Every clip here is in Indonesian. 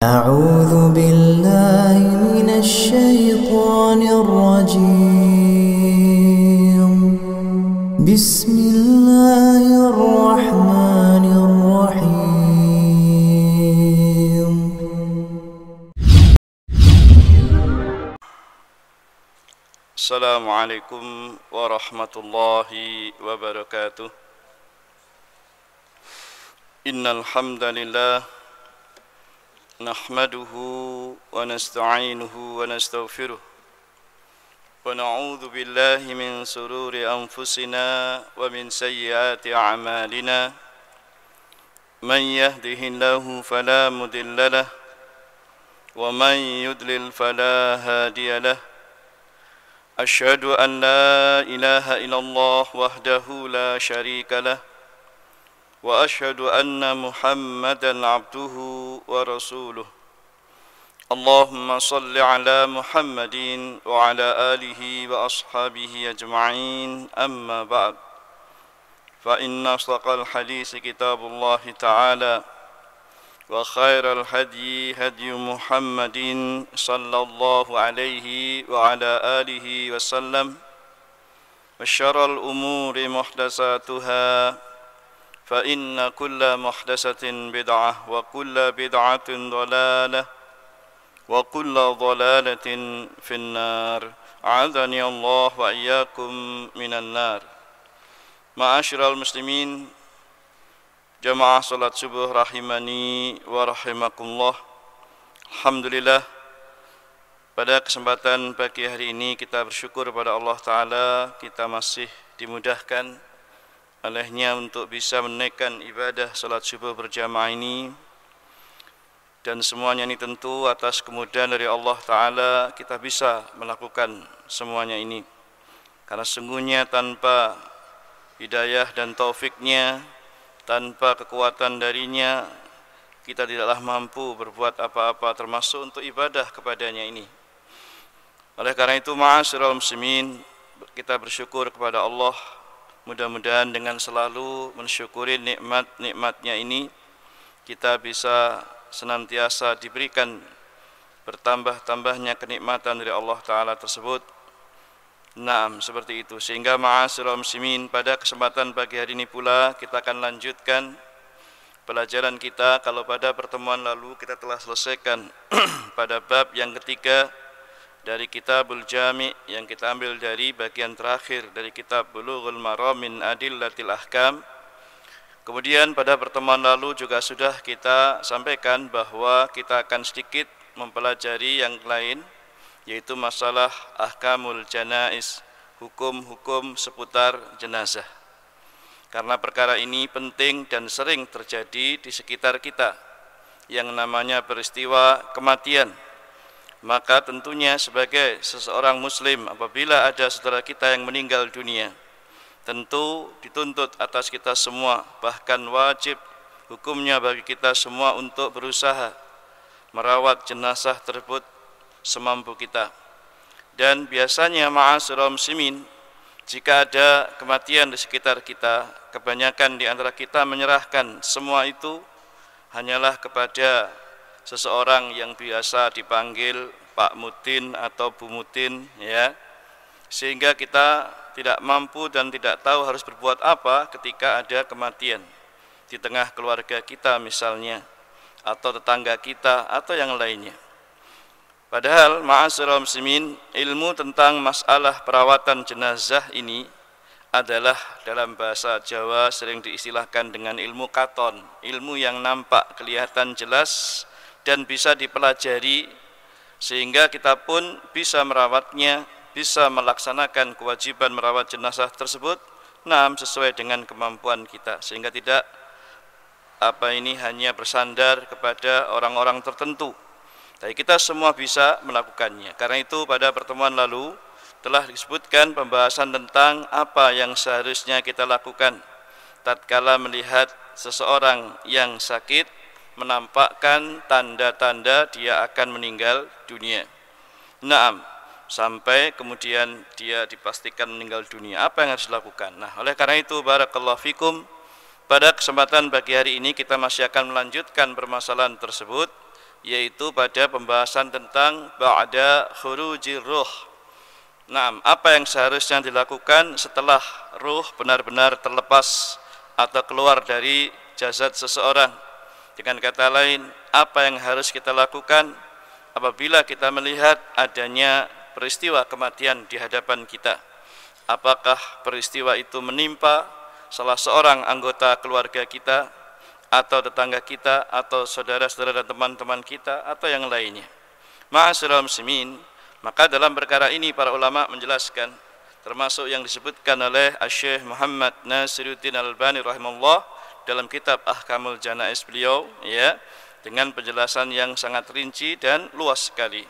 أعوذ بالله من الشيطان الرجيم بسم الله الرحمن الرحيم السلام عليكم ورحمة الله وبركاته إن الحمد لله نحمده ونستعينه ونستغفره ونعوذ بالله من شرور أنفسنا ومن سيئات أعمالنا من يهده الله فلا مضل له ومن يضلل فلا هادي له أشهد أن لا إله إلا الله وحده لا شريك له وأشهد أن محمدًا عبده ورسوله اللهم صل على محمد وعلى آله وأصحابه أجمعين أما بعد فإن أصدق الحديث كتاب الله تعالى وخير الهدي هدي محمد صلى الله عليه وعلى آله وسلم وشر الأمور محدثاتها فإن كل محدثة بدعة وكل بدعة ضلالة وكل ضلالة في النار أعاذني الله وإياكم من النار. Ma'asyiral muslimin, jamaah salat subuh rahimani wa rahimakumullah. Alhamdulillah, pada kesempatan pagi hari ini kita bersyukur pada Allah Ta'ala, kita masih dimudahkan olehnya untuk bisa menunaikan ibadah salat subuh berjamaah ini, dan semuanya ini tentu atas kemudahan dari Allah Ta'ala kita bisa melakukan semuanya ini, karena sungguhnya tanpa hidayah dan taufiknya, tanpa kekuatan darinya, kita tidaklah mampu berbuat apa-apa termasuk untuk ibadah kepadanya ini. Oleh karena itu, ma'asyiral muslimin, kita bersyukur kepada Allah. Mudah-mudahan dengan selalu mensyukuri nikmat-nikmatnya ini, kita bisa senantiasa diberikan bertambah-tambahnya kenikmatan dari Allah Ta'ala tersebut. Naam, seperti itu. Sehingga ma'asyiral muslimin, pada kesempatan pagi hari ini pula kita akan lanjutkan pelajaran kita. Kalau pada pertemuan lalu kita telah selesaikan pada bab yang ketiga dari Kitabul Jami' yang kita ambil dari bagian terakhir dari kitab Bulughul Maram min Adillatil Ahkam. Kemudian pada pertemuan lalu juga sudah kita sampaikan bahwa kita akan sedikit mempelajari yang lain, yaitu masalah ahkamul janaiz, hukum-hukum seputar jenazah. Karena perkara ini penting dan sering terjadi di sekitar kita, yang namanya peristiwa kematian. Maka tentunya sebagai seseorang muslim, apabila ada saudara kita yang meninggal dunia, tentu dituntut atas kita semua, bahkan wajib hukumnya bagi kita semua untuk berusaha merawat jenazah tersebut semampu kita. Dan biasanya ma'asyiral muslimin, jika ada kematian di sekitar kita, kebanyakan di antara kita menyerahkan semua itu hanyalah kepada seseorang yang biasa dipanggil Pak Mutin atau Bu Mutin, ya, sehingga kita tidak mampu dan tidak tahu harus berbuat apa ketika ada kematian di tengah keluarga kita misalnya, atau tetangga kita, atau yang lainnya. Padahal ma'asyiral muslimin, ilmu tentang masalah perawatan jenazah ini adalah dalam bahasa Jawa sering diistilahkan dengan ilmu katon, ilmu yang nampak, kelihatan jelas dan bisa dipelajari, sehingga kita pun bisa merawatnya, bisa melaksanakan kewajiban merawat jenazah tersebut, sesuai dengan kemampuan kita, sehingga tidak hanya bersandar kepada orang-orang tertentu. Tapi kita semua bisa melakukannya. Karena itu pada pertemuan lalu telah disebutkan pembahasan tentang apa yang seharusnya kita lakukan tatkala melihat seseorang yang sakit menampakkan tanda-tanda dia akan meninggal dunia. Sampai kemudian dia dipastikan meninggal dunia, apa yang harus dilakukan? Oleh karena itu, barakallahu fikum, pada kesempatan pagi hari ini kita masih akan melanjutkan permasalahan tersebut, yaitu pada pembahasan tentang ba'da khurujir ruh. Nah, apa yang seharusnya dilakukan setelah ruh benar-benar terlepas atau keluar dari jasad seseorang. Dengan kata lain, apa yang harus kita lakukan apabila kita melihat adanya peristiwa kematian di hadapan kita. Apakah peristiwa itu menimpa salah seorang anggota keluarga kita, atau tetangga kita, atau saudara-saudara dan teman-teman kita, atau yang lainnya. Ma'asyiral muslimin, maka dalam perkara ini para ulama menjelaskan, termasuk yang disebutkan oleh Syekh Muhammad Nasiruddin Al-Albani rahimahullah dalam kitab Ahkamul Janaiz beliau, ya, dengan penjelasan yang sangat rinci dan luas sekali.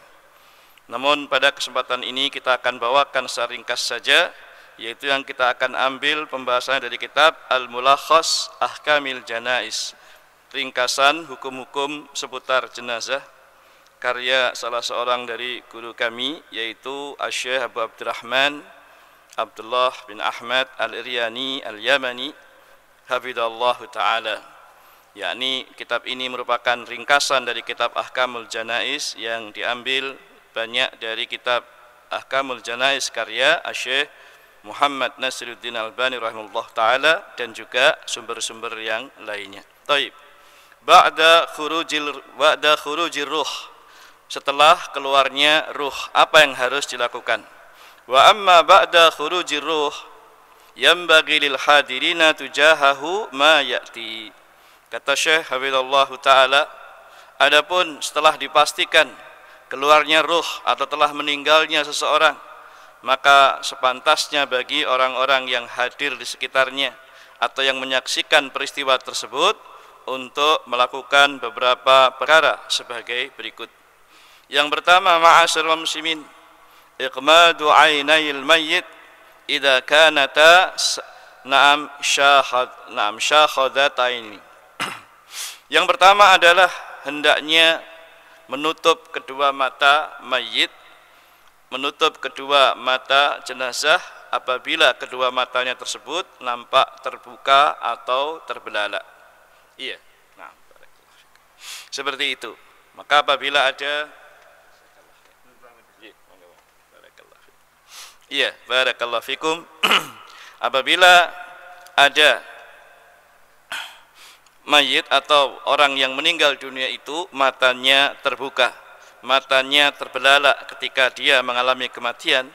Namun pada kesempatan ini kita akan bawakan secara ringkas saja, yaitu yang kita akan ambil pembahasannya dari kitab Al-Mulakhas Ahkamil Janaiz, ringkasan hukum-hukum seputar jenazah, karya salah seorang dari guru kami, yaitu Syekh Abu Abdurrahman Abdullah bin Ahmad Al-Iryani Al-Yamani hafidhallahu ta'ala. Yakni kitab ini merupakan ringkasan dari kitab Ahkamul Janaiz yang diambil banyak dari kitab Ahkamul Janaiz karya Syekh Muhammad Nasiruddin Al-Albani rahimahullah ta'ala dan juga sumber-sumber yang lainnya. Taib. Ba'da khurujir ruh, setelah keluarnya ruh, apa yang harus dilakukan? Wa amma ba'da khurujir ruh yanbaghi lil hadirina tujahahu ma ya'ti. Kata Syekh hafizallahu ta'ala, adapun setelah dipastikan keluarnya ruh atau telah meninggalnya seseorang, maka sepantasnya bagi orang-orang yang hadir di sekitarnya atau yang menyaksikan peristiwa tersebut untuk melakukan beberapa perkara sebagai berikut. Yang pertama, ma'asyiral muslimin, iqmadu ainayil mayyit idza kanata syakhadataini. Yang pertama adalah hendaknya menutup kedua mata mayit, menutup kedua mata jenazah apabila kedua matanya tersebut nampak terbuka atau terbelalak. Iya. Nah, seperti itu. Maka apabila ada iya, barakallahu fikum. Apabila ada mayit atau orang yang meninggal dunia itu matanya terbuka, matanya terbelalak ketika dia mengalami kematian,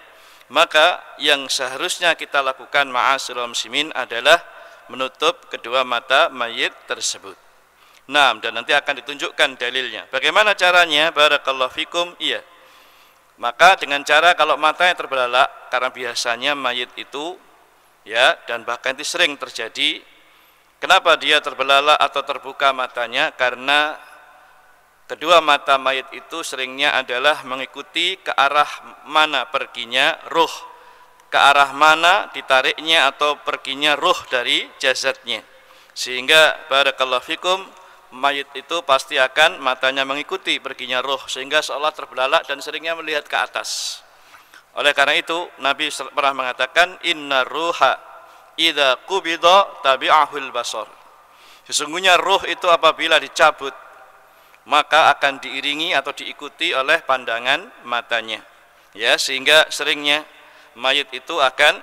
maka yang seharusnya kita lakukan ma'asyiral muslimin adalah menutup kedua mata mayit tersebut. Nah, dan nanti akan ditunjukkan dalilnya. Bagaimana caranya? Barakallahu fikum. Iya. Maka dengan cara kalau matanya terbelalak, karena biasanya mayit itu, ya, dan bahkan itu sering terjadi. Kenapa dia terbelalak atau terbuka matanya? Karena kedua mata mayit itu seringnya adalah mengikuti ke arah mana perginya ruh, ke arah mana ditariknya atau perginya ruh dari jasadnya. Sehingga barakallahu fikum, mayit itu pasti akan matanya mengikuti perginya ruh, sehingga seolah terbelalak dan seringnya melihat ke atas. Oleh karena itu Nabi pernah mengatakan, inna ruha idza qubida tabi'ahul basar. Sesungguhnya ruh itu apabila dicabut maka akan diiringi atau diikuti oleh pandangan matanya. Ya, sehingga seringnya mayit itu akan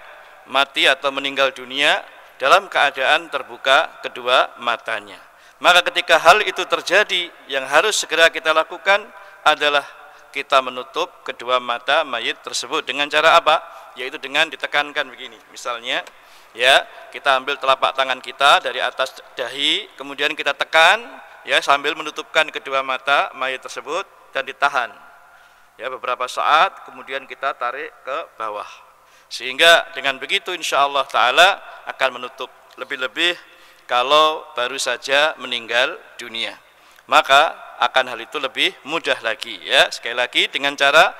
mati atau meninggal dunia dalam keadaan terbuka kedua matanya. Maka ketika hal itu terjadi, yang harus segera kita lakukan adalah kita menutup kedua mata mayit tersebut. Dengan cara apa? Yaitu dengan ditekankan begini. Misalnya, ya, kita ambil telapak tangan kita dari atas dahi, kemudian kita tekan, ya, sambil menutupkan kedua mata mayit tersebut dan ditahan. Ya, beberapa saat, kemudian kita tarik ke bawah. Sehingga dengan begitu insyaallah ta'ala akan menutup. Lebih-lebih kalau baru saja meninggal dunia, maka akan hal itu lebih mudah lagi, ya. Sekali lagi dengan cara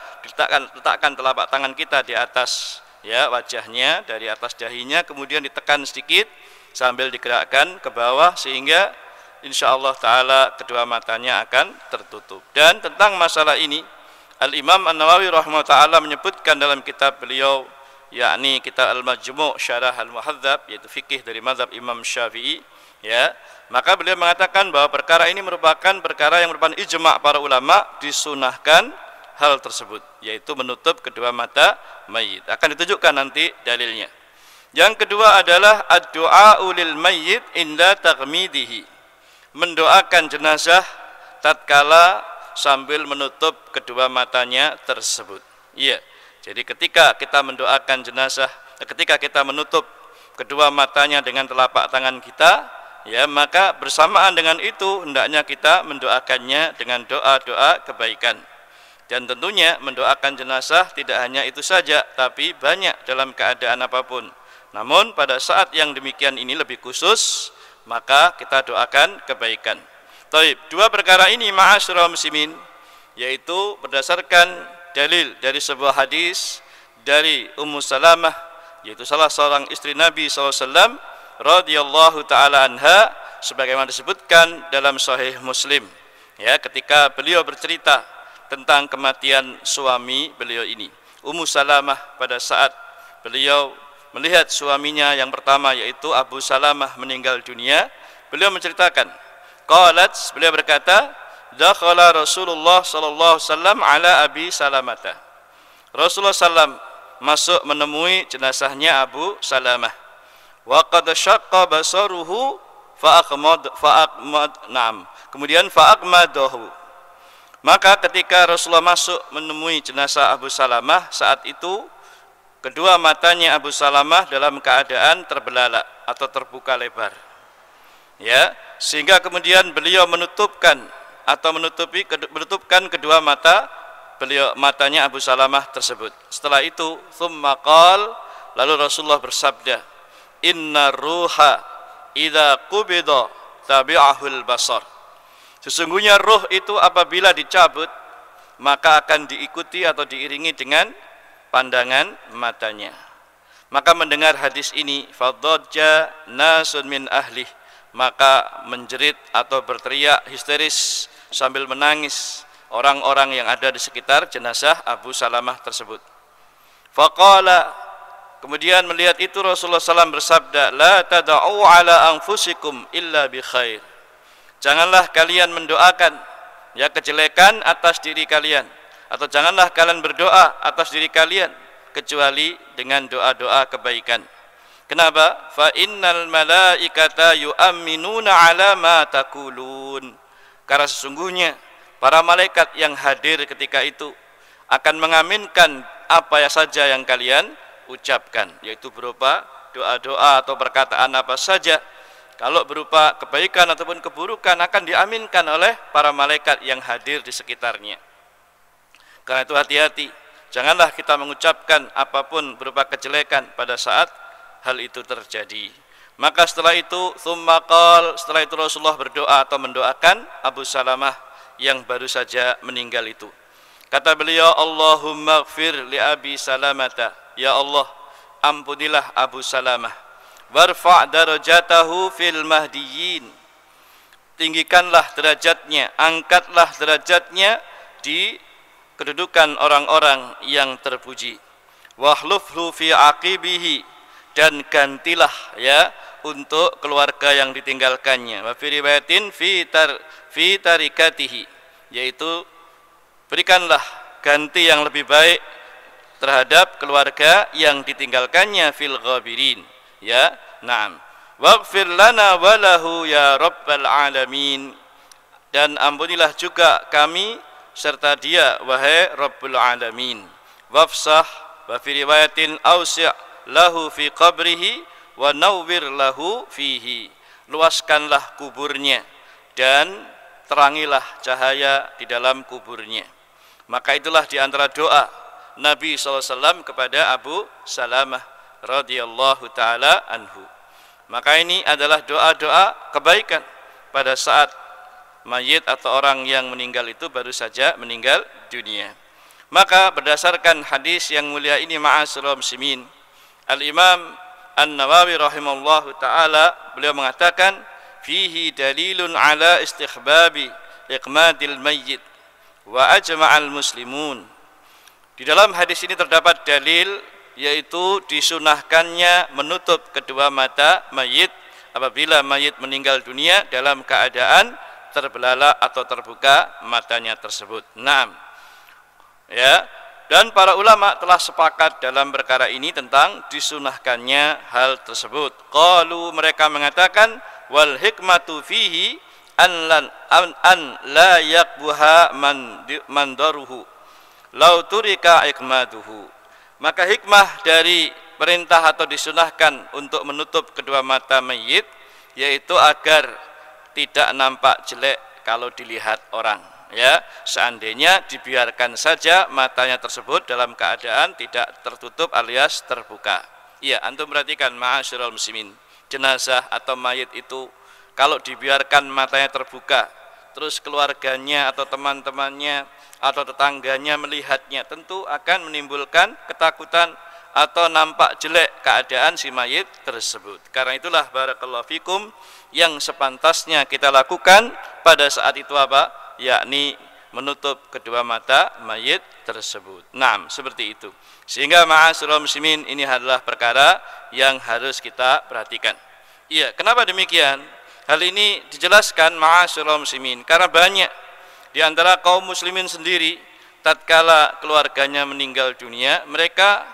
letakkan telapak tangan kita di atas, ya, wajahnya, dari atas dahinya, kemudian ditekan sedikit sambil digerakkan ke bawah sehingga insyaallah ta'ala kedua matanya akan tertutup. Dan tentang masalah ini Al-Imam An-Nawawi rahimahullah ta'ala menyebutkan dalam kitab beliau, yakni kitab Al-Majmu' Syarah Al-Muhadzab, yaitu fikih dari mazhab Imam Syafi'i, Ya, maka beliau mengatakan bahwa perkara ini merupakan perkara yang merupakan ijma' para ulama, disunahkan hal tersebut, yaitu menutup kedua mata mayit. Akan ditunjukkan nanti dalilnya. Yang kedua adalah ad-du'a lil mayyit inda taghmidihi. Mendoakan jenazah tatkala sambil menutup kedua matanya tersebut. Iya. Jadi ketika kita mendoakan jenazah, ketika kita menutup kedua matanya dengan telapak tangan kita, ya, maka bersamaan dengan itu hendaknya kita mendoakannya dengan doa-doa kebaikan. Dan tentunya mendoakan jenazah tidak hanya itu saja, tapi banyak dalam keadaan apapun. Namun pada saat yang demikian ini lebih khusus, maka kita doakan kebaikan. Taib, dua perkara ini ma'asyiral muslimin, yaitu berdasarkan dalil dari sebuah hadis dari Ummu Salamah, yaitu salah seorang istri Nabi SAW radhiyallahu taala anha, sebagaimana disebutkan dalam Sahih Muslim. Ya, ketika beliau bercerita tentang kematian suami beliau ini, Ummu Salamah, pada saat beliau melihat suaminya yang pertama yaitu Abu Salamah meninggal dunia, beliau menceritakan, qalat, beliau berkata, dakhala Rasulullah sallallahu alaihi wasallam ala Abi Salamata. Rasulullah sallam masuk menemui jenazahnya Abu Salamah. Wa qad syaqqa basaruhu fa aqmadahu. Maka ketika Rasulullah masuk menemui jenazah Abu Salamah, saat itu kedua matanya Abu Salamah dalam keadaan terbelalak atau terbuka lebar. Ya, sehingga kemudian beliau menutupkan kedua matanya Abu Salamah tersebut. Setelah itu, thumma qal, lalu Rasulullah bersabda, inna ruha idza qubida tabi'ahul basar. Sesungguhnya ruh itu apabila dicabut, maka akan diikuti atau diiringi dengan pandangan matanya. Maka mendengar hadis ini, fadajja nasun min ahli, maka menjerit atau berteriak histeris sambil menangis orang-orang yang ada di sekitar jenazah Abu Salamah tersebut. Faqala, kemudian melihat itu Rasulullah SAW bersabda, la tada'u ala anfusikum illa bi khair. Janganlah kalian mendoakan ya kejelekan atas diri kalian, atau janganlah kalian berdoa atas diri kalian kecuali dengan doa-doa kebaikan. Kenapa? Fa innal malaikata yu'minuna ala ma taqulun. Karena sesungguhnya para malaikat yang hadir ketika itu akan mengaminkan apa saja yang kalian ucapkan, yaitu berupa doa-doa atau perkataan apa saja. Kalau berupa kebaikan ataupun keburukan akan diaminkan oleh para malaikat yang hadir di sekitarnya. Karena itu hati-hati, janganlah kita mengucapkan apapun berupa kejelekan pada saat hal itu terjadi. Maka setelah itu, thumma qal, setelah itu Rasulullah berdoa atau mendoakan Abu Salamah yang baru saja meninggal itu. Kata beliau, Allahumma ighfir li Abi Salamata, ya Allah, ampunilah Abu Salamah. Warfa' darajatahu fil mahdiyin, tinggikanlah derajatnya, angkatlah derajatnya di kedudukan orang-orang yang terpuji. Wahlufhu fi aqibihi, dan gantilah ya untuk keluarga yang ditinggalkannya. Wa fi riwayatin fi tarikatihi, yaitu berikanlah ganti yang lebih baik terhadap keluarga yang ditinggalkannya fil ghabirin. Ya, na'am. Waghfir lana walahu ya rabbal alamin, dan ampunilah juga kami serta dia wahai rabbul alamin. Wafsah, wa fi riwayatin ausi' lahu fi qabrihi wa nawwir lahu fihi. Luaskanlah kuburnya dan terangilah cahaya di dalam kuburnya. Maka itulah di antara doa Nabi SAW kepada Abu Salamah radhiyallahu taala anhu. Maka ini adalah doa-doa kebaikan pada saat mayit atau orang yang meninggal itu baru saja meninggal dunia. Maka berdasarkan hadis yang mulia ini, ma'asyiral muslimin, Al-Imam An-Nawawi rahimahullahu taala beliau mengatakan, fihi dalilun ala istihbabi iqmadil mayyit wa ajma'al muslimun. Di dalam hadis ini terdapat dalil, yaitu disunahkannya menutup kedua mata mayit apabila mayit meninggal dunia dalam keadaan terbelalak atau terbuka matanya tersebut. Naam. Ya, dan para ulama telah sepakat dalam perkara ini tentang disunahkannya hal tersebut. Qalu, mereka mengatakan, wal hikmatu fihi an la yakbuha man daruhu lau turika ikmaduhu. Maka hikmah dari perintah atau disunahkan untuk menutup kedua mata mayit yaitu agar tidak nampak jelek kalau dilihat orang. Ya, seandainya dibiarkan saja matanya tersebut dalam keadaan tidak tertutup alias terbuka. Iya, antum perhatikan ma'asyiral muslimin, jenazah atau mayit itu kalau dibiarkan matanya terbuka, terus keluarganya atau teman-temannya atau tetangganya melihatnya, tentu akan menimbulkan ketakutan atau nampak jelek keadaan si mayit tersebut. Karena itulah barakallahu fikum yang sepantasnya kita lakukan pada saat itu apa? Yakni menutup kedua mata mayit tersebut. Naam, seperti itu. Sehingga ma'asyiral muslimin, ini adalah perkara yang harus kita perhatikan. Iya, kenapa demikian? Hal ini dijelaskan ma'asyiral muslimin karena banyak di antara kaum muslimin sendiri tatkala keluarganya meninggal dunia, mereka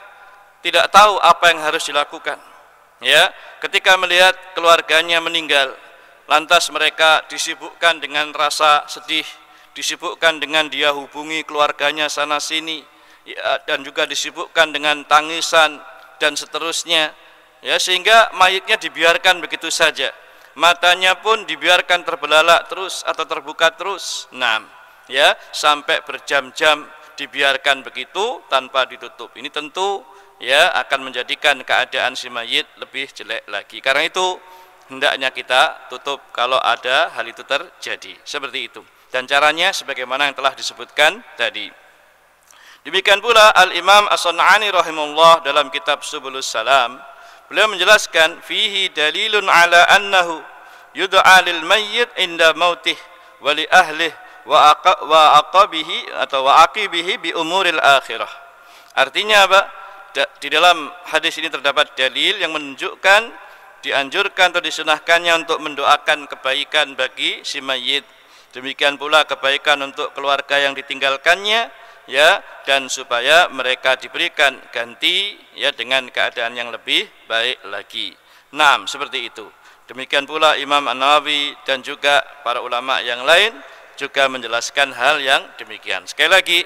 tidak tahu apa yang harus dilakukan. Ya, ketika melihat keluarganya meninggal, lantas mereka disibukkan dengan rasa sedih, disibukkan dengan dia hubungi keluarganya sana sini, ya, dan juga disibukkan dengan tangisan dan seterusnya. Ya, sehingga mayitnya dibiarkan begitu saja, matanya pun dibiarkan terbelalak terus atau terbuka terus. Nah, ya, sampai berjam-jam dibiarkan begitu tanpa ditutup. Ini tentu ya akan menjadikan keadaan si mayit lebih jelek lagi. Karena itu hendaknya kita tutup kalau ada hal itu terjadi. Seperti itu. Dan caranya sebagaimana yang telah disebutkan tadi. Demikian pula Al-Imam As-San'ani rahimahullah dalam kitab Subulus Salam, beliau menjelaskan fihi dalilun ala annahu yud'a lil mayyit inda mautih wa li ahlih wa aqabihi atau wa aqibihi bi umuril akhirah. Artinya apa? Di dalam hadis ini terdapat dalil yang menunjukkan dianjurkan atau disunahkannya untuk mendoakan kebaikan bagi si mayit. Demikian pula kebaikan untuk keluarga yang ditinggalkannya, ya, dan supaya mereka diberikan ganti ya dengan keadaan yang lebih baik lagi. Naam, seperti itu. Demikian pula Imam An-Nawawi dan juga para ulama yang lain juga menjelaskan hal yang demikian. Sekali lagi,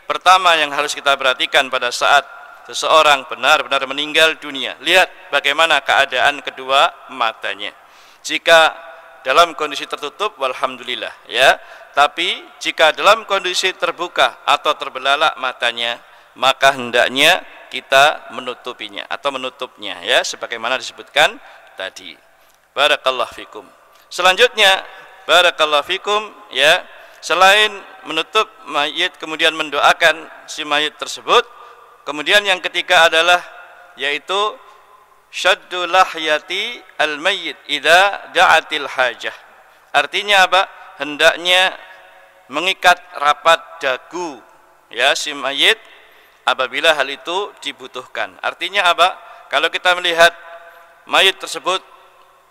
pertama yang harus kita perhatikan pada saat seseorang benar-benar meninggal dunia, lihat bagaimana keadaan kedua matanya. Jika dalam kondisi tertutup, walhamdulillah, ya. Tapi jika dalam kondisi terbuka atau terbelalak matanya, maka hendaknya kita menutupinya atau menutupnya, ya, sebagaimana disebutkan tadi. Barakallahu fikum. Selanjutnya, barakallahu fikum, ya, selain menutup mayit kemudian mendoakan si mayit tersebut, kemudian yang ketiga adalah yaitu syaddu lahyati al-mayyit idza da'atil hajah. Artinya apa? Hendaknya mengikat rapat dagu ya si mayit apabila hal itu dibutuhkan. Artinya apa? Kalau kita melihat mayit tersebut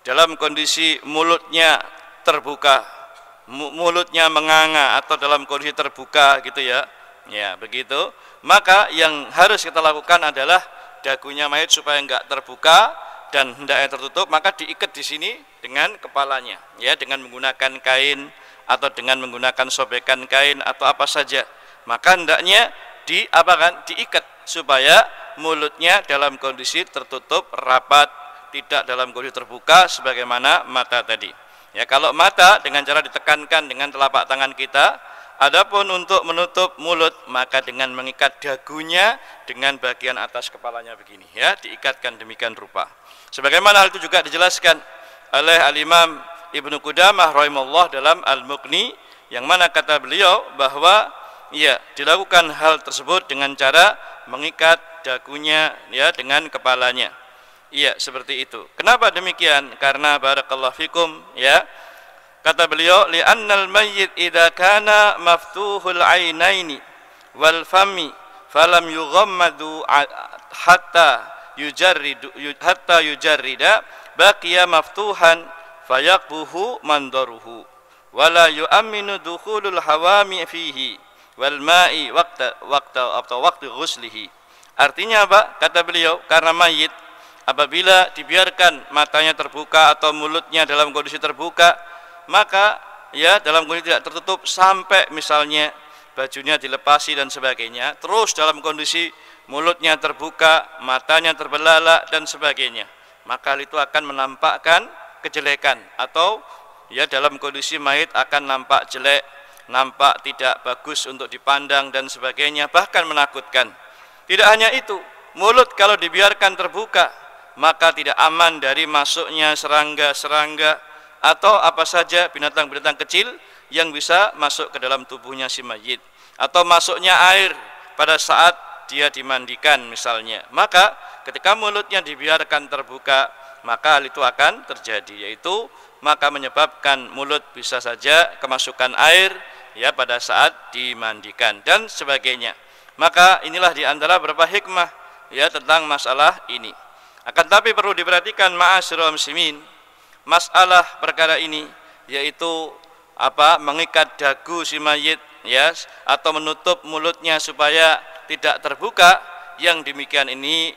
dalam kondisi mulutnya terbuka, mulutnya menganga atau dalam kondisi terbuka gitu ya. Ya, begitu. Maka yang harus kita lakukan adalah dagunya mayit supaya enggak terbuka dan hendaknya tertutup, maka diikat di sini dengan kepalanya, ya, dengan menggunakan kain atau dengan menggunakan sobekan kain atau apa saja. Maka hendaknya diikat supaya mulutnya dalam kondisi tertutup rapat, tidak dalam kondisi terbuka sebagaimana mata tadi. Ya, kalau mata dengan cara ditekankan dengan telapak tangan kita. Adapun untuk menutup mulut maka dengan mengikat dagunya dengan bagian atas kepalanya begini, ya, diikatkan demikian rupa. Sebagaimana hal itu juga dijelaskan oleh Al-Imam Ibnu Qudamah rahimahullah dalam Al-Mughni, yang mana kata beliau bahwa ya dilakukan hal tersebut dengan cara mengikat dagunya ya dengan kepalanya. Iya, seperti itu. Kenapa demikian? Karena barakallahu fikum, ya, kata beliau, li'annal mayyit idza kana maftuhul ainaini wal fami falam yughammadu hatta yujarrida baqiya maftuhan fayaqbuhu mandaruhu wala yu'minu dukhulul hawami fihi wal ma'i waqta ghuslihi. Artinya apa? Kata beliau, karena mayit apabila dibiarkan matanya terbuka atau mulutnya dalam kondisi terbuka, maka ya dalam kondisi tidak tertutup sampai misalnya bajunya dilepasi dan sebagainya, terus dalam kondisi mulutnya terbuka, matanya terbelalak dan sebagainya, maka itu akan menampakkan kejelekan, atau ya dalam kondisi mayit akan nampak jelek, nampak tidak bagus untuk dipandang dan sebagainya, bahkan menakutkan. Tidak hanya itu, mulut kalau dibiarkan terbuka maka tidak aman dari masuknya serangga-serangga atau apa saja binatang-binatang kecil yang bisa masuk ke dalam tubuhnya si mayit, atau masuknya air pada saat dia dimandikan misalnya. Maka ketika mulutnya dibiarkan terbuka, maka hal itu akan terjadi, yaitu maka menyebabkan mulut bisa saja kemasukan air ya pada saat dimandikan dan sebagainya. Maka inilah diantara beberapa hikmah ya tentang masalah ini. Akan tapi perlu diperhatikan ma'asyiral muslimin, masalah perkara ini yaitu apa, mengikat dagu si mayit ya, atau menutup mulutnya supaya tidak terbuka. Yang demikian ini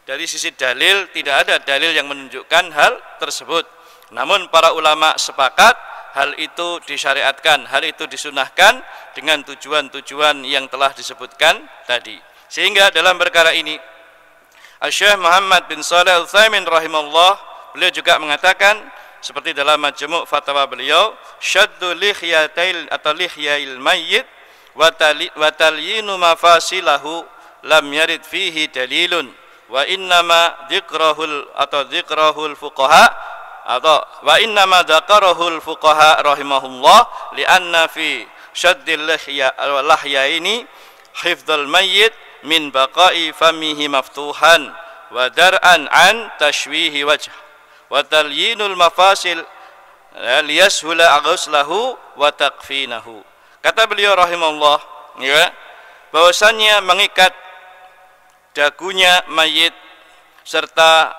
dari sisi dalil tidak ada dalil yang menunjukkan hal tersebut. Namun para ulama sepakat hal itu disyariatkan, hal itu disunahkan dengan tujuan-tujuan yang telah disebutkan tadi. Sehingga dalam perkara ini Syekh Muhammad bin Shalih Al-Utsaimin rahimahullah, beliau juga mengatakan seperti dalam majmu' fatwa beliau, syaddu lihyatil atau lihyail mayyit wa talyinu mafasilahu lam yarid fihi dalilun wa innama dzikrahul fuqaha atau wa innama dzakarahul fuqaha rahimahullah lianna fi syaddil lahya ini hifdzul mayyit min baqa'i famihi maftuhan wa dar'an an tashwihi wajh wa talyinul mafasil liyashula ghuslahu wa taqfinahu. Kata beliau rahimahullah ya, bahwasannya mengikat dagunya mayit serta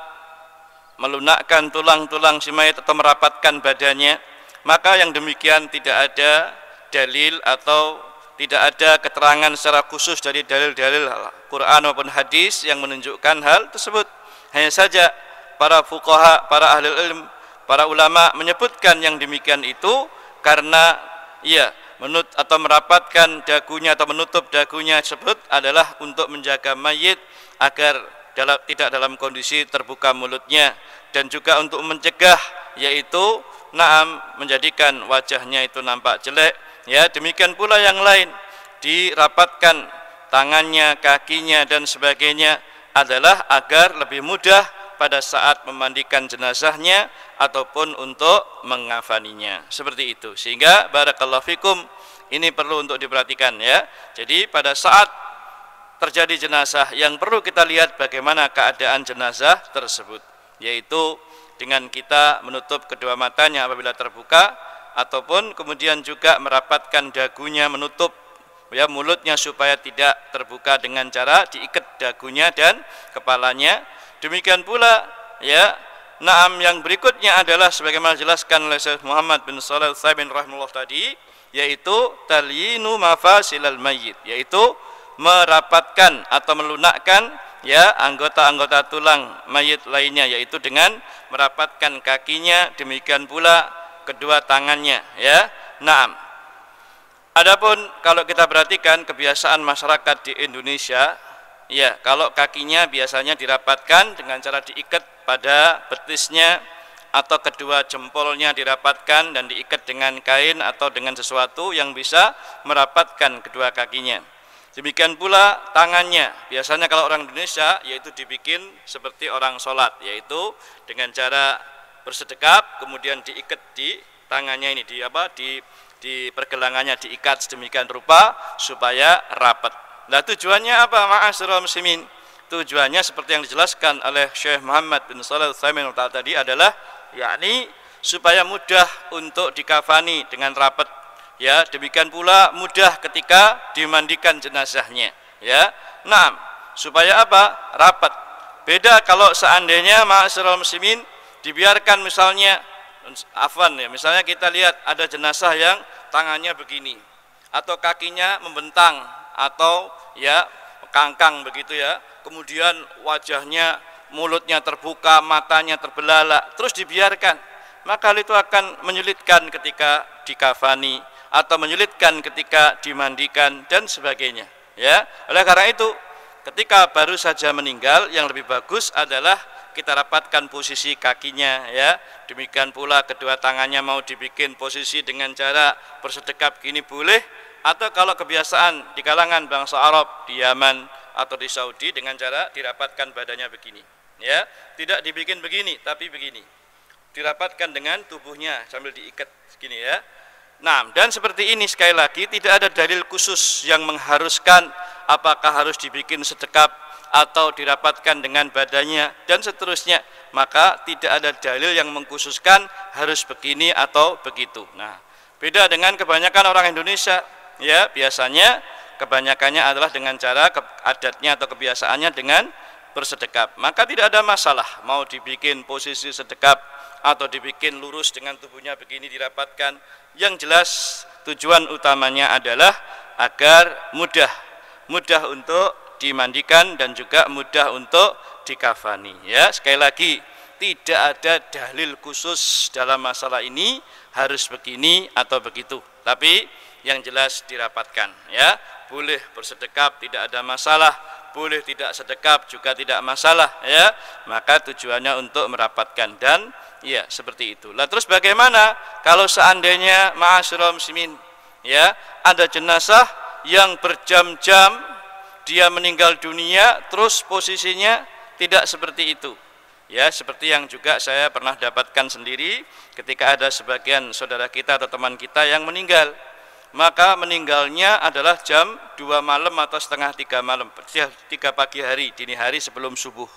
melunakkan tulang-tulang si mayit atau merapatkan badannya, maka yang demikian tidak ada dalil atau tidak ada keterangan secara khusus dari dalil-dalil Quran maupun hadis yang menunjukkan hal tersebut. Hanya saja para fuqaha, para ahli ilm, para ulama menyebutkan yang demikian itu karena ya atau merapatkan dagunya atau menutup dagunya tersebut adalah untuk menjaga mayit agar tidak dalam kondisi terbuka mulutnya, dan juga untuk mencegah yaitu menjadikan wajahnya itu nampak jelek ya. Demikian pula yang lain, dirapatkan tangannya, kakinya dan sebagainya adalah agar lebih mudah pada saat memandikan jenazahnya ataupun untuk mengafaninya, seperti itu. Sehingga barakallahu fikum, ini perlu untuk diperhatikan ya. Jadi pada saat terjadi jenazah yang perlu kita lihat bagaimana keadaan jenazah tersebut, yaitu dengan kita menutup kedua matanya apabila terbuka, ataupun kemudian juga merapatkan dagunya, menutup ya mulutnya supaya tidak terbuka dengan cara diikat dagunya dan kepalanya. Demikian pula ya, yang berikutnya adalah sebagaimana dijelaskan oleh Syekh Muhammad bin Shalih Al-Utsaimin rahimahullah tadi, yaitu talyinu mafasilal mayyit, yaitu merapatkan atau melunakkan ya anggota-anggota tulang mayit lainnya, yaitu dengan merapatkan kakinya, demikian pula kedua tangannya ya. Adapun kalau kita perhatikan kebiasaan masyarakat di Indonesia ya, kalau kakinya biasanya dirapatkan dengan cara diikat pada betisnya, atau kedua jempolnya dirapatkan dan diikat dengan kain atau dengan sesuatu yang bisa merapatkan kedua kakinya. Demikian pula tangannya, biasanya kalau orang Indonesia yaitu dibikin seperti orang sholat, yaitu dengan cara bersedekap kemudian diikat di tangannya ini, di pergelangannya diikat sedemikian rupa supaya rapat. Nah tujuannya apa ma'asyiral muslimin? Tujuannya seperti yang dijelaskan oleh Syekh Muhammad bin Shalih Al-Utsaimin tadi adalah yakni supaya mudah untuk dikafani dengan rapat ya, demikian pula mudah ketika dimandikan jenazahnya ya. Supaya apa? Rapat. Beda kalau seandainya ma'asyiral muslimin dibiarkan misalnya misalnya kita lihat ada jenazah yang tangannya begini atau kakinya membentang atau ya kangkang begitu ya, kemudian wajahnya, mulutnya terbuka, matanya terbelalak, terus dibiarkan, maka hal itu akan menyulitkan ketika dikafani atau menyulitkan ketika dimandikan dan sebagainya ya. Oleh karena itu ketika baru saja meninggal, yang lebih bagus adalah kita rapatkan posisi kakinya ya. Demikian pula kedua tangannya mau dibikin posisi dengan cara bersedekap gini boleh, atau kalau kebiasaan di kalangan bangsa Arab di Yaman atau di Saudi dengan cara dirapatkan badannya begini ya. Tidak dibikin begini tapi begini. Dirapatkan dengan tubuhnya sambil diikat segini ya. Nah, dan seperti ini sekali lagi tidak ada dalil khusus yang mengharuskan apakah harus dibikin sedekap atau dirapatkan dengan badannya dan seterusnya. Maka tidak ada dalil yang mengkhususkan harus begini atau begitu. Nah, beda dengan kebanyakan orang Indonesia ya, biasanya kebanyakannya adalah dengan cara adatnya atau kebiasaannya dengan bersedekap. Maka tidak ada masalah mau dibikin posisi sedekap atau dibikin lurus dengan tubuhnya begini dirapatkan. Yang jelas tujuan utamanya adalah agar mudah untuk dimandikan dan juga mudah untuk dikafani ya. Sekali lagi tidak ada dalil khusus dalam masalah ini harus begini atau begitu, tapi yang jelas dirapatkan ya. Boleh bersedekap tidak ada masalah, boleh tidak sedekap juga tidak masalah ya. Maka tujuannya untuk merapatkan dan ya seperti itu. Lah terus bagaimana kalau seandainya ma'asyiral muslimin ya ada jenazah yang berjam-jam dia meninggal dunia terus posisinya tidak seperti itu ya, seperti yang juga saya pernah dapatkan sendiri ketika ada sebagian saudara kita atau teman kita yang meninggal, maka meninggalnya adalah jam 2 malam atau setengah 3 malam, 3 pagi hari, dini hari sebelum subuh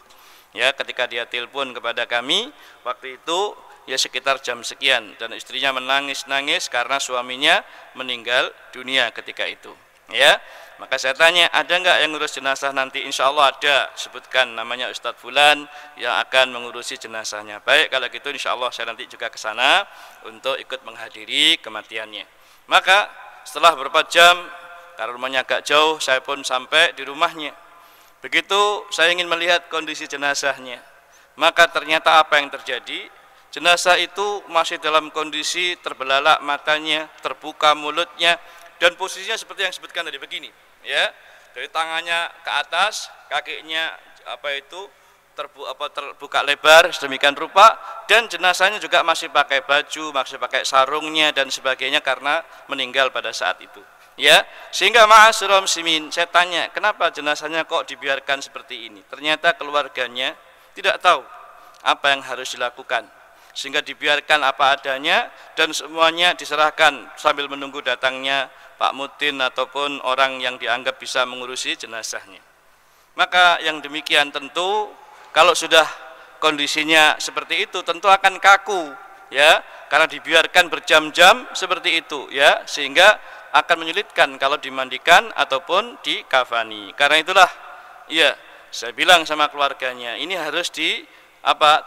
ya. Ketika dia telepon kepada kami waktu itu ya sekitar jam sekian, dan istrinya menangis-nangis karena suaminya meninggal dunia ketika itu ya. Maka saya tanya, ada enggak yang ngurus jenazah nanti? Insya Allah ada, sebutkan namanya Ustadz Fulan yang akan mengurusi jenazahnya. Baik, kalau gitu insya Allah saya nanti juga ke sana untuk ikut menghadiri kematiannya. Maka setelah beberapa jam, karena rumahnya agak jauh, saya pun sampai di rumahnya. Begitu saya ingin melihat kondisi jenazahnya, maka ternyata apa yang terjadi? Jenazah itu masih dalam kondisi terbelalak matanya, terbuka mulutnya, dan posisinya seperti yang disebutkan tadi begini ya, dari tangannya ke atas, kakinya terbuka lebar sedemikian rupa, dan jenazahnya juga masih pakai baju, masih pakai sarungnya dan sebagainya karena meninggal pada saat itu ya. Sehingga ma'asyiral muslimin, saya tanya kenapa jenazahnya kok dibiarkan seperti ini? Ternyata keluarganya tidak tahu apa yang harus dilakukan, sehingga dibiarkan apa adanya dan semuanya diserahkan sambil menunggu datangnya Pak Mutin ataupun orang yang dianggap bisa mengurusi jenazahnya. Maka yang demikian tentu kalau sudah kondisinya seperti itu tentu akan kaku ya, karena dibiarkan berjam-jam seperti itu ya, sehingga akan menyulitkan kalau dimandikan ataupun dikafani. Karena itulah ya saya bilang sama keluarganya, ini harus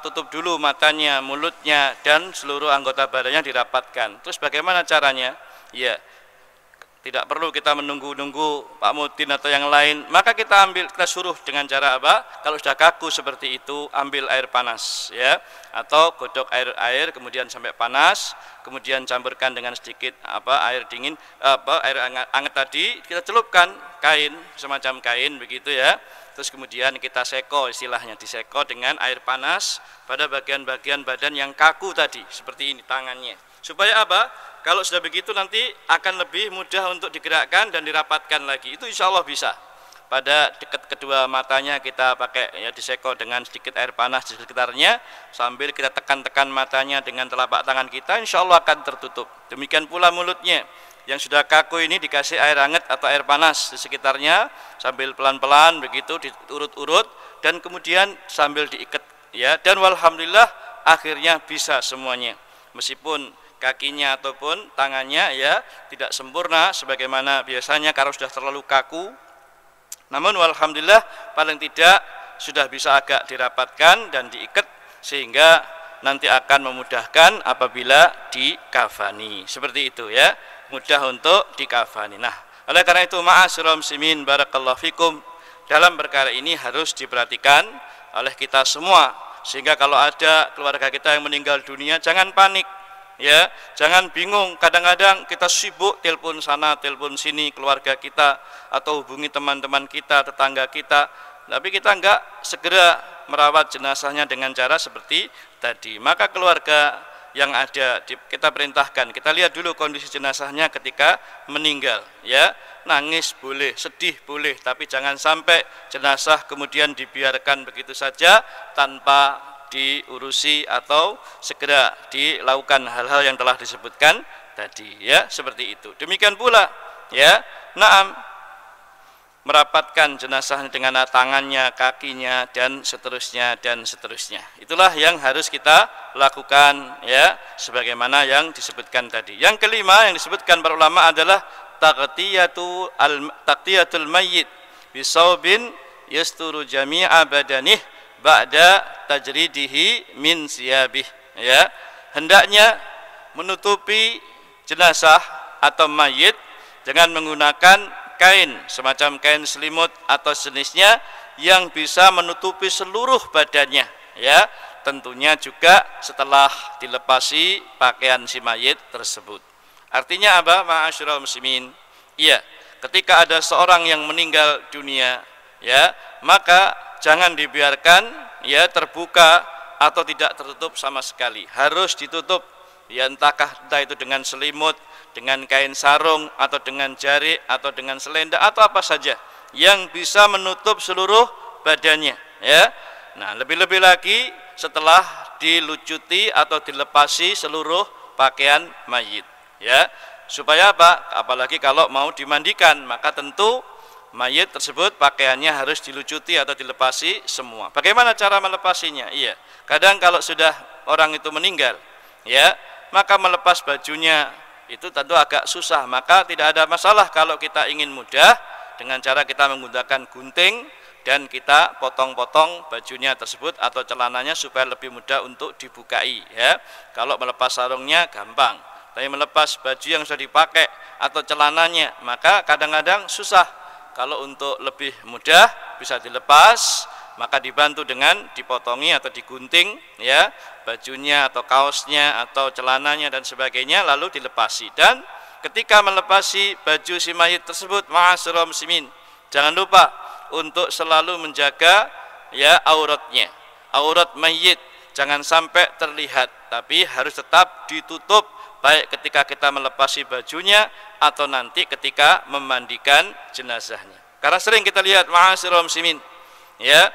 tutup dulu matanya, mulutnya, dan seluruh anggota badannya dirapatkan. Terus bagaimana caranya? Ya, tidak perlu kita menunggu-nunggu Pak Mutin atau yang lain. Maka kita suruh dengan cara apa? Kalau sudah kaku seperti itu, ambil air panas ya, atau godok air kemudian sampai panas, kemudian campurkan dengan sedikit air dingin, air hangat tadi, kita celupkan kain, semacam kain begitu ya. Terus kemudian kita seko, istilahnya diseko dengan air panas pada bagian-bagian badan yang kaku tadi, seperti ini tangannya. Supaya apa? Kalau sudah begitu nanti akan lebih mudah untuk digerakkan dan dirapatkan lagi. Itu insya Allah bisa. Pada dekat kedua matanya kita pakai ya, diseko dengan sedikit air panas di sekitarnya, sambil kita tekan-tekan matanya dengan telapak tangan kita, insya Allah akan tertutup. Demikian pula mulutnya yang sudah kaku ini dikasih air hangat atau air panas di sekitarnya, sambil pelan-pelan begitu diurut-urut dan kemudian sambil diikat ya. Dan walhamdulillah akhirnya bisa semuanya, meskipun kakinya ataupun tangannya ya tidak sempurna sebagaimana biasanya karena sudah terlalu kaku. Namun walhamdulillah paling tidak sudah bisa agak dirapatkan dan diikat sehingga nanti akan memudahkan apabila dikafani. Seperti itu ya, mudah untuk dikafani. Nah, oleh karena itu ma'asyiral muslimin barakallahu fikum, dalam perkara ini harus diperhatikan oleh kita semua, sehingga kalau ada keluarga kita yang meninggal dunia jangan panik ya, jangan bingung. Kadang-kadang kita sibuk telepon sana telepon sini keluarga kita atau hubungi teman-teman kita, tetangga kita, tapi kita enggak segera merawat jenazahnya dengan cara seperti tadi. Maka keluarga yang ada kita perintahkan, kita lihat dulu kondisi jenazahnya ketika meninggal ya. Nangis boleh, sedih boleh, tapi jangan sampai jenazah kemudian dibiarkan begitu saja tanpa diurusi atau segera dilakukan hal-hal yang telah disebutkan tadi ya, seperti itu. Demikian pula ya, naam, merapatkan jenazahnya dengan tangannya, kakinya dan seterusnya dan seterusnya. Itulah yang harus kita lakukan ya, sebagaimana yang disebutkan tadi. Yang kelima yang disebutkan para ulama adalah taqtiyatul mayyit bisaubin yasturu jami'a badanih ba'da tajridihi min siyabih ya. Hendaknya menutupi jenazah atau mayit dengan menggunakan kain, semacam kain selimut atau jenisnya yang bisa menutupi seluruh badannya ya, tentunya juga setelah dilepasi pakaian si mayit tersebut. Artinya apa, ma'asyiral muslimin? Iya, ketika ada seorang yang meninggal dunia ya, maka jangan dibiarkan ya terbuka atau tidak tertutup sama sekali. Harus ditutup ya, entah itu dengan selimut, dengan kain sarung, atau dengan jarik, atau dengan selendang, atau apa saja yang bisa menutup seluruh badannya ya. Nah, lebih-lebih lagi setelah dilucuti atau dilepasi seluruh pakaian mayit ya, supaya apa? Apalagi kalau mau dimandikan, maka tentu mayit tersebut pakaiannya harus dilucuti atau dilepasi semua. Bagaimana cara melepasinya? Iya, kadang kalau sudah orang itu meninggal ya, maka melepas bajunya itu tentu agak susah. Maka tidak ada masalah kalau kita ingin mudah dengan cara kita menggunakan gunting dan kita potong-potong bajunya tersebut atau celananya supaya lebih mudah untuk dibukai ya. Kalau melepas sarungnya gampang, tapi melepas baju yang sudah dipakai atau celananya maka kadang-kadang susah. Kalau untuk lebih mudah bisa dilepas, maka dibantu dengan dipotongi atau digunting ya, bajunya atau kaosnya atau celananya dan sebagainya, lalu dilepasi. Dan ketika melepasi baju si mayit tersebut, ma'asyiral muslimin, jangan lupa untuk selalu menjaga ya auratnya. Aurat mayit jangan sampai terlihat, tapi harus tetap ditutup, baik ketika kita melepasi bajunya atau nanti ketika memandikan jenazahnya. Karena sering kita lihat ma'asyiral muslimin ya,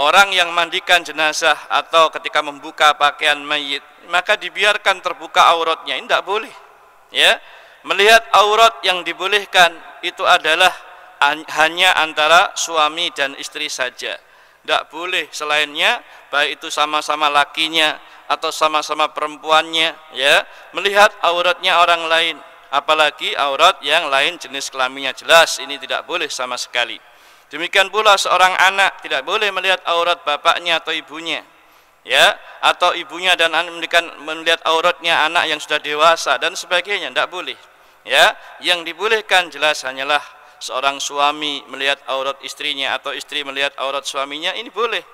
orang yang mandikan jenazah atau ketika membuka pakaian mayit maka dibiarkan terbuka auratnya. Ini tidak boleh ya. Melihat aurat yang dibolehkan itu adalah hanya antara suami dan istri saja, tidak boleh selainnya, baik itu sama-sama lakinya atau sama-sama perempuannya ya, melihat auratnya orang lain, apalagi aurat yang lain jenis kelaminnya. Jelas ini tidak boleh sama sekali. Demikian pula seorang anak tidak boleh melihat aurat bapaknya atau ibunya ya, atau ibunya dan melihat auratnya anak yang sudah dewasa dan sebagainya, tidak boleh ya. Yang dibolehkan jelas hanyalah seorang suami melihat aurat istrinya atau istri melihat aurat suaminya, ini boleh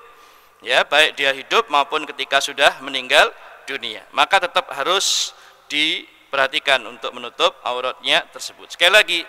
ya, baik dia hidup maupun ketika sudah meninggal dunia. Maka tetap harus diperhatikan untuk menutup auratnya tersebut. Sekali lagi,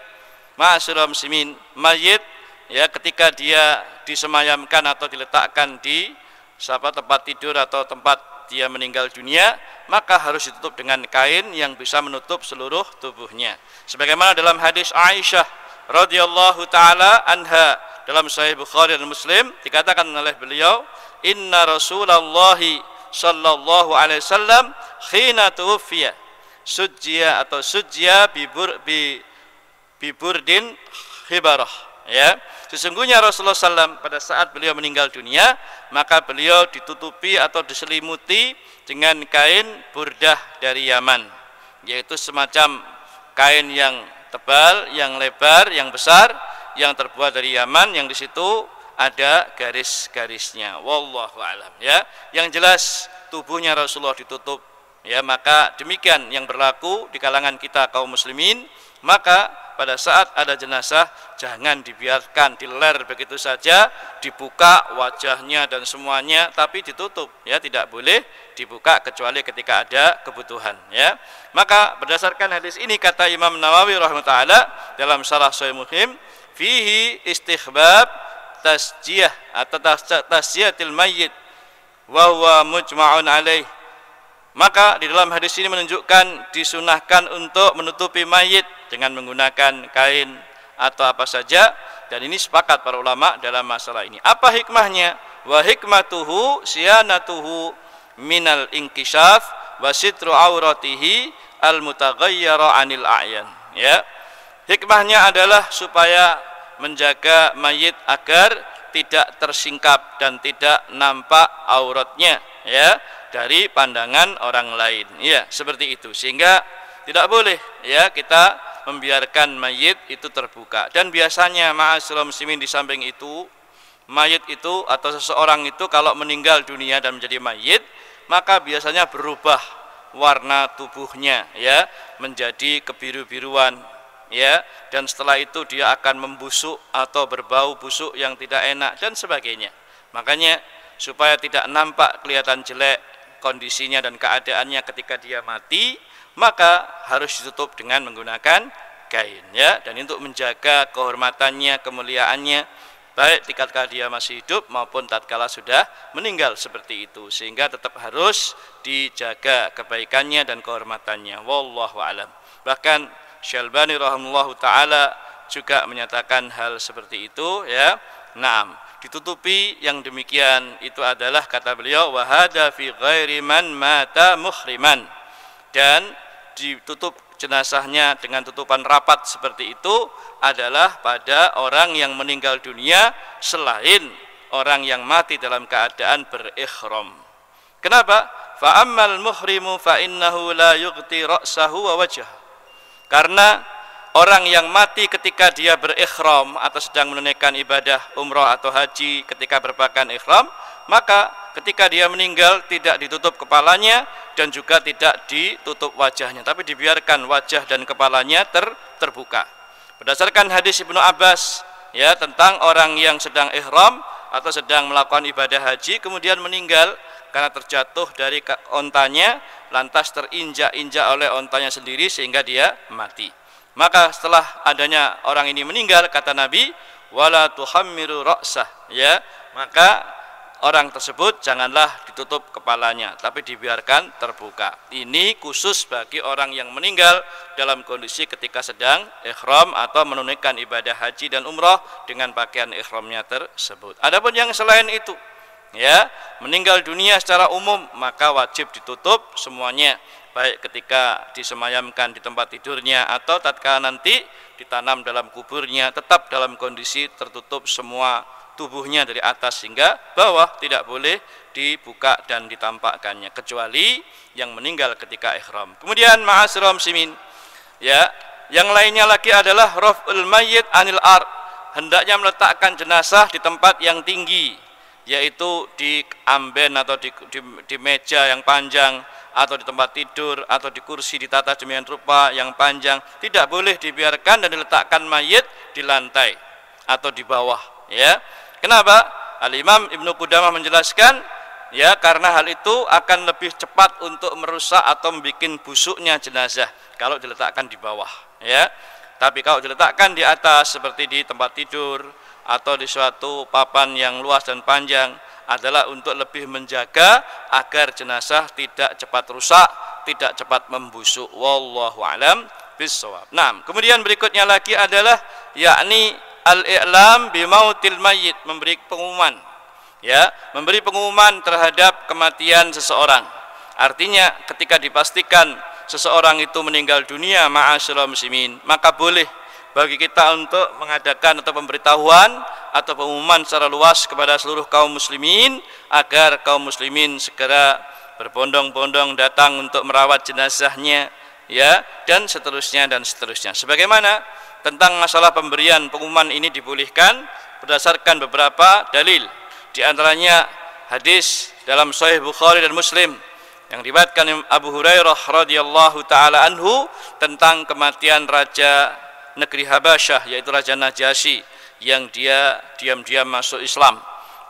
ma'asyiral muslimin, mayit ya, ketika dia disemayamkan atau diletakkan di tempat tidur atau tempat dia meninggal dunia, maka harus ditutup dengan kain yang bisa menutup seluruh tubuhnya. Sebagaimana dalam hadis Aisyah radhiyallahu taala anha dalam Sahih Bukhari dan Muslim, dikatakan oleh beliau, inna Rasulullah sallallahu alaihi wasallam khina tuwfiya sujjiya atau sujjiya biburdin khibarah ya. Sesungguhnya Rasulullah SAW pada saat beliau meninggal dunia, maka beliau ditutupi atau diselimuti dengan kain burdah dari Yaman, yaitu semacam kain yang tebal, yang lebar, yang besar, yang terbuat dari Yaman, yang di situ ada garis-garisnya. Wallahu a'lam ya. Yang jelas tubuhnya Rasulullah ditutup ya, maka demikian yang berlaku di kalangan kita kaum muslimin. Maka pada saat ada jenazah jangan dibiarkan diler begitu saja, dibuka wajahnya dan semuanya, tapi ditutup ya, tidak boleh dibuka kecuali ketika ada kebutuhan ya. Maka berdasarkan hadis ini kata Imam Nawawi rahimahullah dalam Syarah Sahih Muslim, fihi istihbab tasjiyah atau tasjiyatil mayyit wa huwa mujma'un alaih. Maka di dalam hadis ini menunjukkan disunahkan untuk menutupi mayit dengan menggunakan kain atau apa saja, dan ini sepakat para ulama dalam masalah ini. Apa hikmahnya? Wa hikmatuhu siyanatuhu minal inkishaf wa sitru auratihi al mutaghayyara anil a'yan ya. Hikmahnya adalah supaya menjaga mayit agar tidak tersingkap dan tidak nampak auratnya ya dari pandangan orang lain ya, seperti itu. Sehingga tidak boleh ya kita membiarkan mayit itu terbuka. Dan biasanya ma'asyiral muslimin, di samping itu mayit itu atau seseorang itu kalau meninggal dunia dan menjadi mayit, maka biasanya berubah warna tubuhnya ya, menjadi kebiru-biruan ya, dan setelah itu dia akan membusuk atau berbau busuk yang tidak enak dan sebagainya. Makanya supaya tidak nampak kelihatan jelek kondisinya dan keadaannya ketika dia mati, maka harus ditutup dengan menggunakan kain ya, dan untuk menjaga kehormatannya, kemuliaannya baik tatkala dia masih hidup maupun tatkala sudah meninggal, seperti itu. Sehingga tetap harus dijaga kebaikannya dan kehormatannya. Wallahu a'lam. Bahkan Syalbani rahimahullahu taala juga menyatakan hal seperti itu ya. Naam, ditutupi yang demikian itu adalah kata beliau wa hada fi ghairi man mata muhriman, dan ditutup jenazahnya dengan tutupan rapat seperti itu adalah pada orang yang meninggal dunia selain orang yang mati dalam keadaan berihram. Kenapa? Fa ammal muhrimu fa innahu la yughti ra'sahu wa wajhahu. Karena orang yang mati ketika dia berikhram atau sedang menunaikan ibadah umroh atau haji, ketika berpakaian ikhram, maka ketika dia meninggal tidak ditutup kepalanya dan juga tidak ditutup wajahnya, tapi dibiarkan wajah dan kepalanya terbuka. Berdasarkan hadis Ibnu Abbas ya, tentang orang yang sedang ihram atau sedang melakukan ibadah haji kemudian meninggal karena terjatuh dari ontanya, lantas terinjak-injak oleh ontanya sendiri sehingga dia mati. Maka setelah adanya orang ini meninggal, kata Nabi, wala tuhammiru ra'sah ya, maka orang tersebut janganlah ditutup kepalanya tapi dibiarkan terbuka. Ini khusus bagi orang yang meninggal dalam kondisi ketika sedang ihram atau menunaikan ibadah haji dan umrah dengan pakaian ihramnya tersebut. Adapun yang selain itu ya, meninggal dunia secara umum, maka wajib ditutup semuanya, baik ketika disemayamkan di tempat tidurnya atau tatkala nanti ditanam dalam kuburnya, tetap dalam kondisi tertutup semua tubuhnya dari atas hingga bawah, tidak boleh dibuka dan ditampakkannya kecuali yang meninggal ketika ihram. Kemudian ma'asyiral muslimin ya, yang lainnya lagi adalah raf'ul mayyit anil ard, hendaknya meletakkan jenazah di tempat yang tinggi, yaitu di amben atau di meja yang panjang, atau di tempat tidur, atau di kursi ditata demikian rupa yang panjang. Tidak boleh dibiarkan dan diletakkan mayit di lantai atau di bawah ya. Kenapa? Al-Imam Ibnu Qudamah menjelaskan ya, karena hal itu akan lebih cepat untuk merusak atau membuat busuknya jenazah kalau diletakkan di bawah ya. Tapi kalau diletakkan di atas seperti di tempat tidur atau di suatu papan yang luas dan panjang adalah untuk lebih menjaga agar jenazah tidak cepat rusak, tidak cepat membusuk. Wallahu a'lam bishawab. Nah, kemudian berikutnya lagi adalah yakni al-i'lam bimautil mayyit, memberi pengumuman ya, memberi pengumuman terhadap kematian seseorang. Artinya ketika dipastikan seseorang itu meninggal dunia ma'asyiral muslimin, maka boleh bagi kita untuk mengadakan atau pemberitahuan atau pengumuman secara luas kepada seluruh kaum muslimin agar kaum muslimin segera berbondong-bondong datang untuk merawat jenazahnya ya, dan seterusnya dan seterusnya. Sebagaimana tentang masalah pemberian pengumuman ini dibolehkan berdasarkan beberapa dalil, di antaranya hadis dalam Sahih Bukhari dan Muslim yang diriwayatkan Abu Hurairah radhiyallahu taala anhu tentang kematian raja negeri Habasyah, yaitu Raja Najasyi, yang dia diam-diam masuk Islam.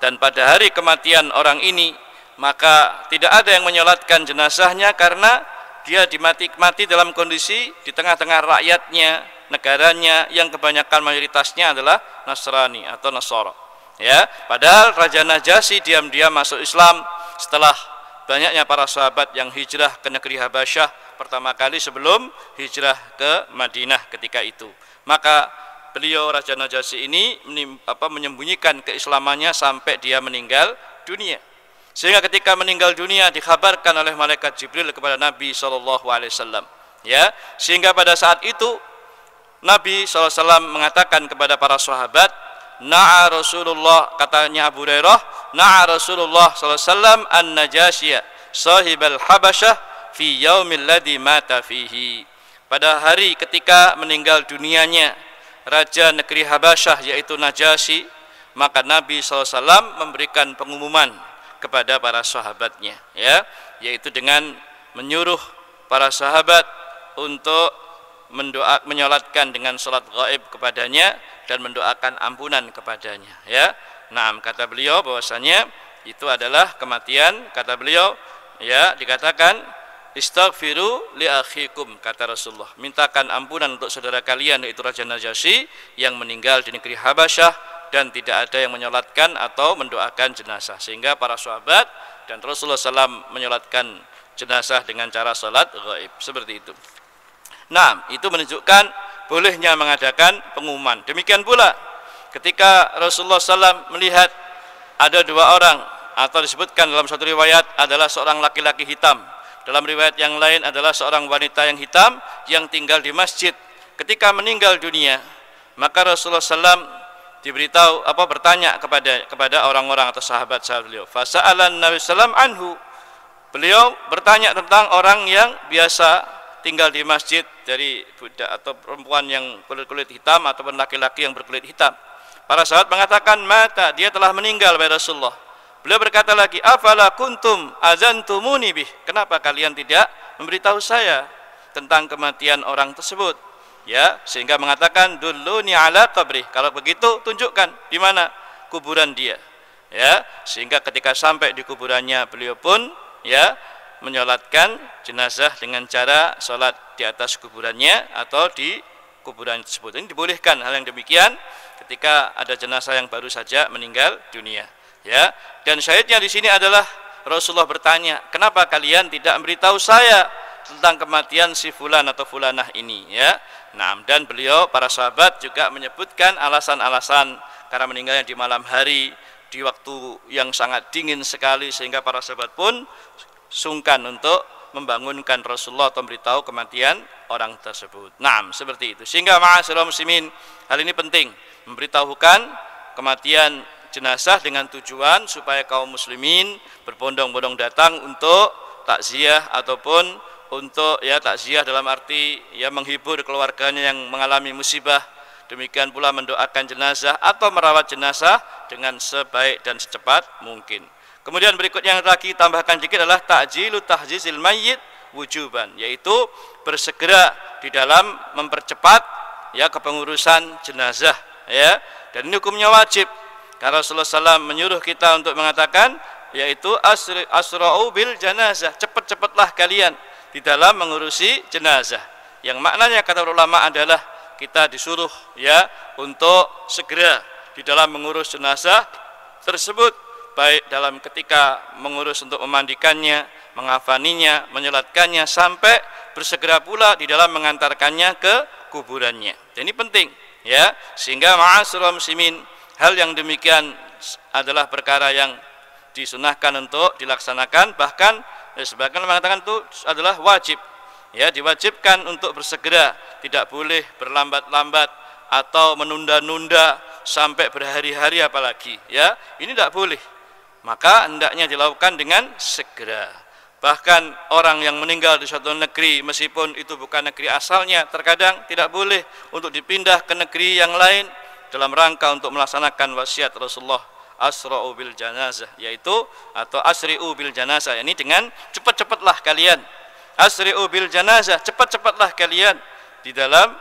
Dan pada hari kematian orang ini, maka tidak ada yang menyolatkan jenazahnya karena dia mati dalam kondisi di tengah-tengah rakyatnya, negaranya yang kebanyakan mayoritasnya adalah Nasrani atau Nasara. Ya, padahal Raja Najasyi diam-diam masuk Islam setelah banyaknya para sahabat yang hijrah ke negeri Habasyah pertama kali sebelum hijrah ke Madinah ketika itu. Maka beliau Raja Najasyi ini menyembunyikan keislamannya sampai dia meninggal dunia. Sehingga ketika meninggal dunia dikabarkan oleh malaikat Jibril kepada Nabi SAW. Ya, sehingga pada saat itu Nabi SAW mengatakan kepada para sahabat, na'a Rasulullah, katanya Abu Hurairah, na'a Rasulullah SAW an-Najasyiya sahibal Habasyah fi yaumil ladzi mata fihi. Pada hari ketika meninggal dunianya Raja negeri Habasyah yaitu Najasyi, maka Nabi SAW memberikan pengumuman kepada para sahabatnya, ya, yaitu dengan menyuruh para sahabat untuk menyolatkan dengan salat gaib kepadanya dan mendoakan ampunan kepadanya, ya. Nah, kata beliau bahwasanya itu adalah kematian, kata beliau, ya, dikatakan istaghfiru li akhikum, kata Rasulullah, mintakan ampunan untuk saudara kalian yaitu Raja Najasyi yang meninggal di negeri Habasyah, dan tidak ada yang menyolatkan atau mendoakan jenazah. Sehingga para sahabat dan Rasulullah SAW menyolatkan jenazah dengan cara salat gaib seperti itu. Nah, itu menunjukkan bolehnya mengadakan pengumuman. Demikian pula ketika Rasulullah SAW melihat ada dua orang, atau disebutkan dalam satu riwayat adalah seorang laki-laki hitam, dalam riwayat yang lain adalah seorang wanita yang hitam yang tinggal di masjid. Ketika meninggal dunia, maka Rasulullah SAW diberitahu bertanya kepada orang-orang atau sahabat-sahabat beliau. Fasa'alan Nabi sallam anhu. Beliau bertanya tentang orang yang biasa tinggal di masjid dari budak atau perempuan yang berkulit hitam ataupun laki-laki yang berkulit hitam. Para sahabat mengatakan mata, dia telah meninggal wahai Rasulullah. Beliau berkata lagi, afala kuntum azantumuni bih. Kenapa kalian tidak memberitahu saya tentang kematian orang tersebut? Ya, sehingga mengatakan dulluni ala qabri. Kalau begitu tunjukkan di mana kuburan dia. Ya, sehingga ketika sampai di kuburannya beliau pun ya menyolatkan jenazah dengan cara sholat di atas kuburannya atau di kuburan tersebut. Ini dibolehkan hal yang demikian ketika ada jenazah yang baru saja meninggal dunia. Ya, dan syahidnya di sini adalah Rasulullah bertanya, kenapa kalian tidak memberitahu saya tentang kematian si fulan atau fulanah ini, ya. Nah, dan beliau para sahabat juga menyebutkan alasan-alasan karena meninggalnya di malam hari, di waktu yang sangat dingin sekali, sehingga para sahabat pun sungkan untuk membangunkan Rasulullah atau memberitahu kematian orang tersebut. Nah, seperti itu. Sehingga ma'asyiral muslimin, hal ini penting, memberitahukan kematian jenazah dengan tujuan supaya kaum muslimin berbondong-bondong datang untuk takziah ataupun untuk takziah dalam arti menghibur keluarganya yang mengalami musibah. Demikian pula mendoakan jenazah atau merawat jenazah dengan sebaik dan secepat mungkin. Kemudian berikutnya yang lagi tambahkan sedikit adalah ta'jilu tahjizil mayyit wujuban, yaitu bersegera di dalam mempercepat kepengurusan jenazah, ya. Dan ini hukumnya wajib. Karena Rasulullah SAW menyuruh kita untuk mengatakan, yaitu asra'u bil janazah, cepat-cepatlah kalian di dalam mengurusi jenazah. Yang maknanya kata ulama adalah kita disuruh untuk segera di dalam mengurus jenazah tersebut, baik dalam ketika mengurus untuk memandikannya, mengafaninya, menyolatkannya, sampai bersegera pula di dalam mengantarkannya ke kuburannya. Dan ini penting, ya, sehingga ma'asyiral muslimin, hal yang demikian adalah perkara yang disunahkan untuk dilaksanakan, bahkan sebagian mengatakan itu adalah wajib, ya, diwajibkan untuk bersegera, tidak boleh berlambat-lambat atau menunda-nunda sampai berhari-hari apalagi, ya, ini tidak boleh. Maka hendaknya dilakukan dengan segera. Bahkan orang yang meninggal di suatu negeri, meskipun itu bukan negeri asalnya, terkadang tidak boleh untuk dipindah ke negeri yang lain, dalam rangka untuk melaksanakan wasiat Rasulullah asra'u bil janazah, yaitu atau asri'u bil janazah, ini dengan cepat-cepatlah kalian, asri'u bil janazah, cepat-cepatlah kalian di dalam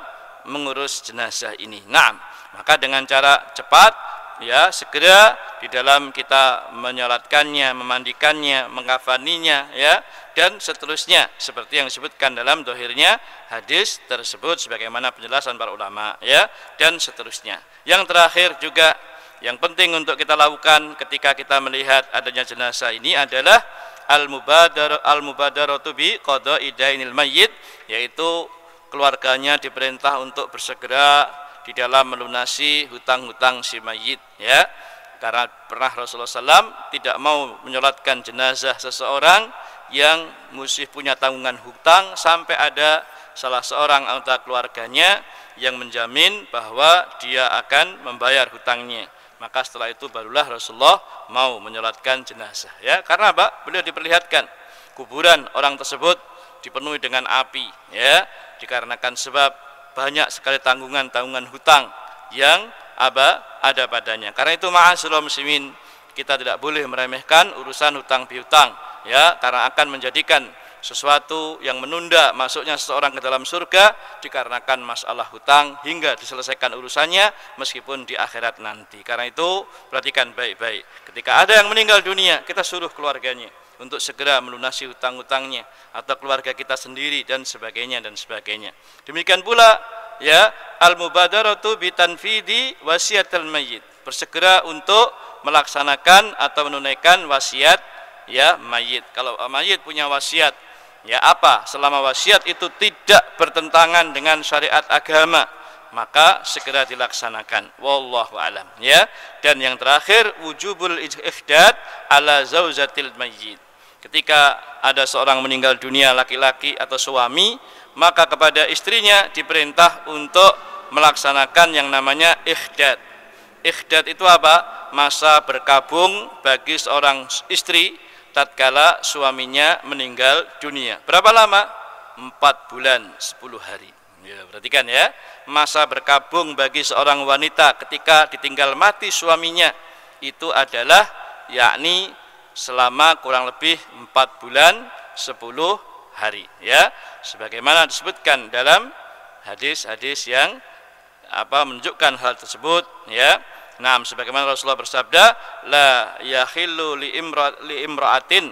mengurus jenazah ini. Nah, maka dengan cara cepat, ya, segera di dalam kita menyolatkannya, memandikannya, mengkafaninya, ya, dan seterusnya seperti yang disebutkan dalam dohirnya hadis tersebut sebagaimana penjelasan para ulama, ya, dan seterusnya. Yang terakhir juga yang penting untuk kita lakukan ketika kita melihat adanya jenazah ini adalah al-mubadaratu bi qada'i dainil mayyit, yaitu keluarganya diperintah untuk bersegera di dalam melunasi hutang-hutang si mayit, ya, karena pernah Rasulullah SAW tidak mau menyolatkan jenazah seseorang yang masih punya tanggungan hutang sampai ada salah seorang anggota keluarganya yang menjamin bahwa dia akan membayar hutangnya. Maka setelah itu barulah Rasulullah mau menyolatkan jenazah, ya, karena apa? Beliau diperlihatkan kuburan orang tersebut dipenuhi dengan api, ya, dikarenakan sebab banyak sekali tanggungan hutang yang ada padanya. Karena itu ma'asyiral muslimin, kita tidak boleh meremehkan urusan hutang piutang, ya, karena akan menjadikan sesuatu yang menunda masuknya seseorang ke dalam surga dikarenakan masalah hutang hingga diselesaikan urusannya meskipun di akhirat nanti. Karena itu perhatikan baik-baik, ketika ada yang meninggal dunia, kita suruh keluarganya untuk segera melunasi hutang-hutangnya atau keluarga kita sendiri dan sebagainya dan sebagainya. Demikian pula, ya, al-mubadaratu bi tanfidi wasiatul mayyit, bersegera untuk melaksanakan atau menunaikan wasiat, ya, mayit. Kalau mayit punya wasiat, ya, apa? Selama wasiat itu tidak bertentangan dengan syariat agama, maka segera dilaksanakan. Wallahu alam, ya. Dan yang terakhir, wujubul ihdad ala zaujatil mayyit. Ketika ada seorang meninggal dunia, laki-laki atau suami, maka kepada istrinya diperintah untuk melaksanakan yang namanya ihdad. Ihdad itu apa? Masa berkabung bagi seorang istri tatkala suaminya meninggal dunia. Berapa lama? 4 bulan 10 hari. Ya, perhatikan, ya, masa berkabung bagi seorang wanita ketika ditinggal mati suaminya itu adalah yakni selama kurang lebih 4 bulan 10 hari, ya, sebagaimana disebutkan dalam hadis-hadis yang menunjukkan hal tersebut, ya. Nah, sebagaimana Rasulullah bersabda, la yakhillu li imra'atin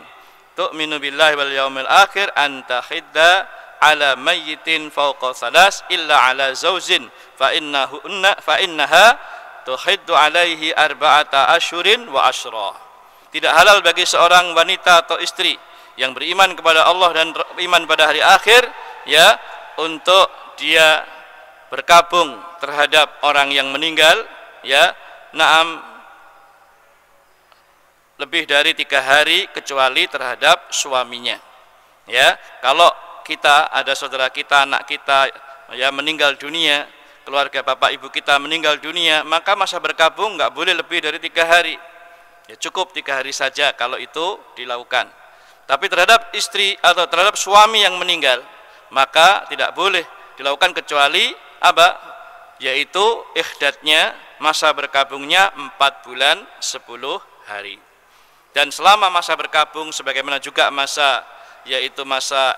tu'minu billahi wal yaumil akhir an tahidda ala mayyitin fawqa salas illa ala zaujin fa innaha tuhiddu alaihi arba'ata ashurin wa ashra. Tidak halal bagi seorang wanita atau istri yang beriman kepada Allah dan iman pada hari akhir, ya, untuk dia berkabung terhadap orang yang meninggal, ya, lebih dari 3 hari kecuali terhadap suaminya, ya. Kalau kita ada saudara kita, anak kita, ya, meninggal dunia, keluarga bapak ibu kita meninggal dunia, maka masa berkabung nggak boleh lebih dari 3 hari. Ya, cukup 3 hari saja kalau itu dilakukan. Tapi terhadap istri atau terhadap suami yang meninggal, maka tidak boleh dilakukan kecuali yaitu ihdadnya, masa berkabungnya 4 bulan 10 hari. Dan selama masa berkabung sebagaimana juga masa, yaitu masa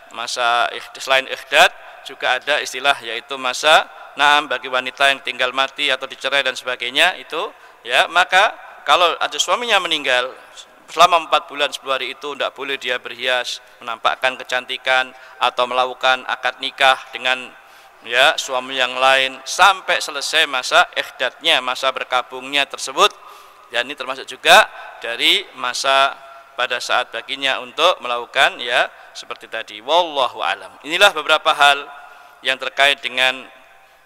masa selain ihdad juga ada istilah yaitu masa bagi wanita yang tinggal mati atau dicerai dan sebagainya itu, ya, maka kalau ada suaminya meninggal selama 4 bulan 10 hari itu tidak boleh dia berhias, menampakkan kecantikan atau melakukan akad nikah dengan, ya, suami yang lain sampai selesai masa ihdadnya, masa berkabungnya tersebut. Dan ini termasuk juga dari masa pada saat baginya untuk melakukan, ya, seperti tadi. Wallahu alam. Inilah beberapa hal yang terkait dengan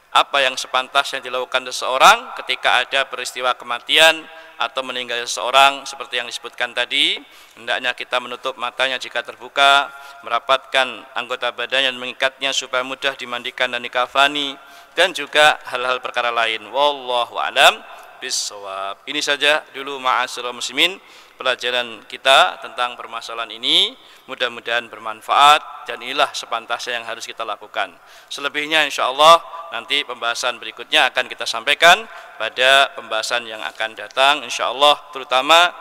apa yang sepantasnya dilakukan seseorang ketika ada peristiwa kematian atau meninggal seseorang seperti yang disebutkan tadi. Hendaknya kita menutup matanya jika terbuka, merapatkan anggota badannya dan mengikatnya supaya mudah dimandikan dan dikafani, dan juga hal-hal perkara lain. Wallahu alam bis-shawab. Ini saja dulu ma'asyiral muslimin pelajaran kita tentang permasalahan ini. Mudah-mudahan bermanfaat dan inilah sepantasnya yang harus kita lakukan. Selebihnya insyaallah nanti pembahasan berikutnya akan kita sampaikan pada pembahasan yang akan datang insyaallah, terutama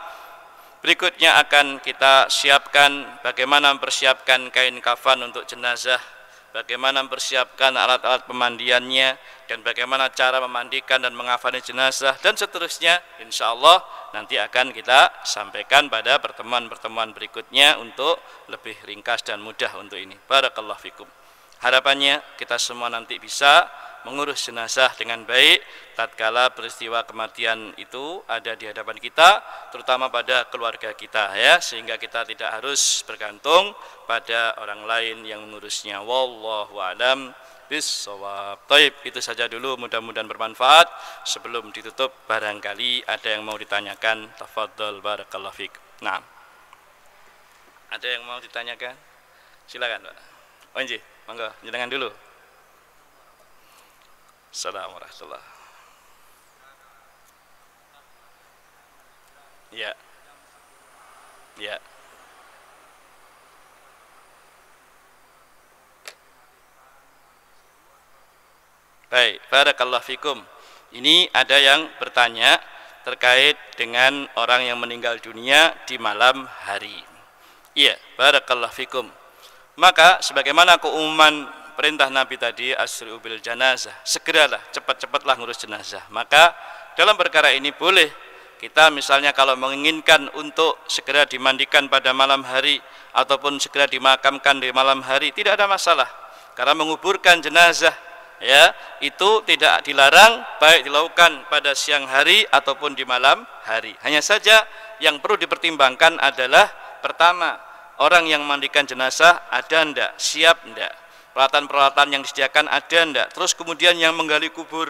berikutnya akan kita siapkan bagaimana mempersiapkan kain kafan untuk jenazah, bagaimana mempersiapkan alat-alat pemandiannya, dan bagaimana cara memandikan dan mengafani jenazah, dan seterusnya. Insya Allah nanti akan kita sampaikan pada pertemuan-pertemuan berikutnya untuk lebih ringkas dan mudah untuk ini. Barakallahu fikum. Harapannya kita semua nanti bisa mengurus jenazah dengan baik tatkala peristiwa kematian itu ada di hadapan kita, terutama pada keluarga kita ya, sehingga kita tidak harus bergantung pada orang lain yang mengurusnya. Wallahu a'lam bis-shawab. Taib, itu saja dulu, mudah-mudahan bermanfaat. Sebelum ditutup barangkali ada yang mau ditanyakan. Tafadhol barakallahu fik. Nah, ada yang mau ditanyakan? Silakan Pak. Oh nggih, monggo jenengan dulu. Assalamualaikum warahmatullahi wabarakatuh. Ya. Ya. Baik, barakallahu fikum. Ini ada yang bertanya terkait dengan orang yang meninggal dunia di malam hari. Iya, barakallahu fikum. Maka sebagaimana keumuman perintah Nabi tadi, asri'u bil janazah, segeralah, cepat-cepatlah ngurus jenazah. Maka dalam perkara ini boleh kita misalnya kalau menginginkan untuk segera dimandikan pada malam hari ataupun segera dimakamkan di malam hari, tidak ada masalah. Karena menguburkan jenazah ya, itu tidak dilarang baik dilakukan pada siang hari ataupun di malam hari. Hanya saja yang perlu dipertimbangkan adalah pertama, orang yang memandikan jenazah ada ndak, siap ndak, peralatan-peralatan yang disediakan ada ndak, terus kemudian yang menggali kubur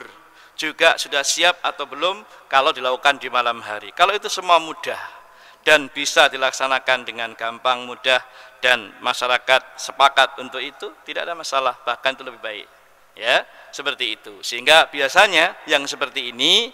juga sudah siap atau belum kalau dilakukan di malam hari. Kalau itu semua mudah dan bisa dilaksanakan dengan gampang, mudah, dan masyarakat sepakat untuk itu, tidak ada masalah, bahkan itu lebih baik ya, seperti itu. Sehingga biasanya yang seperti ini,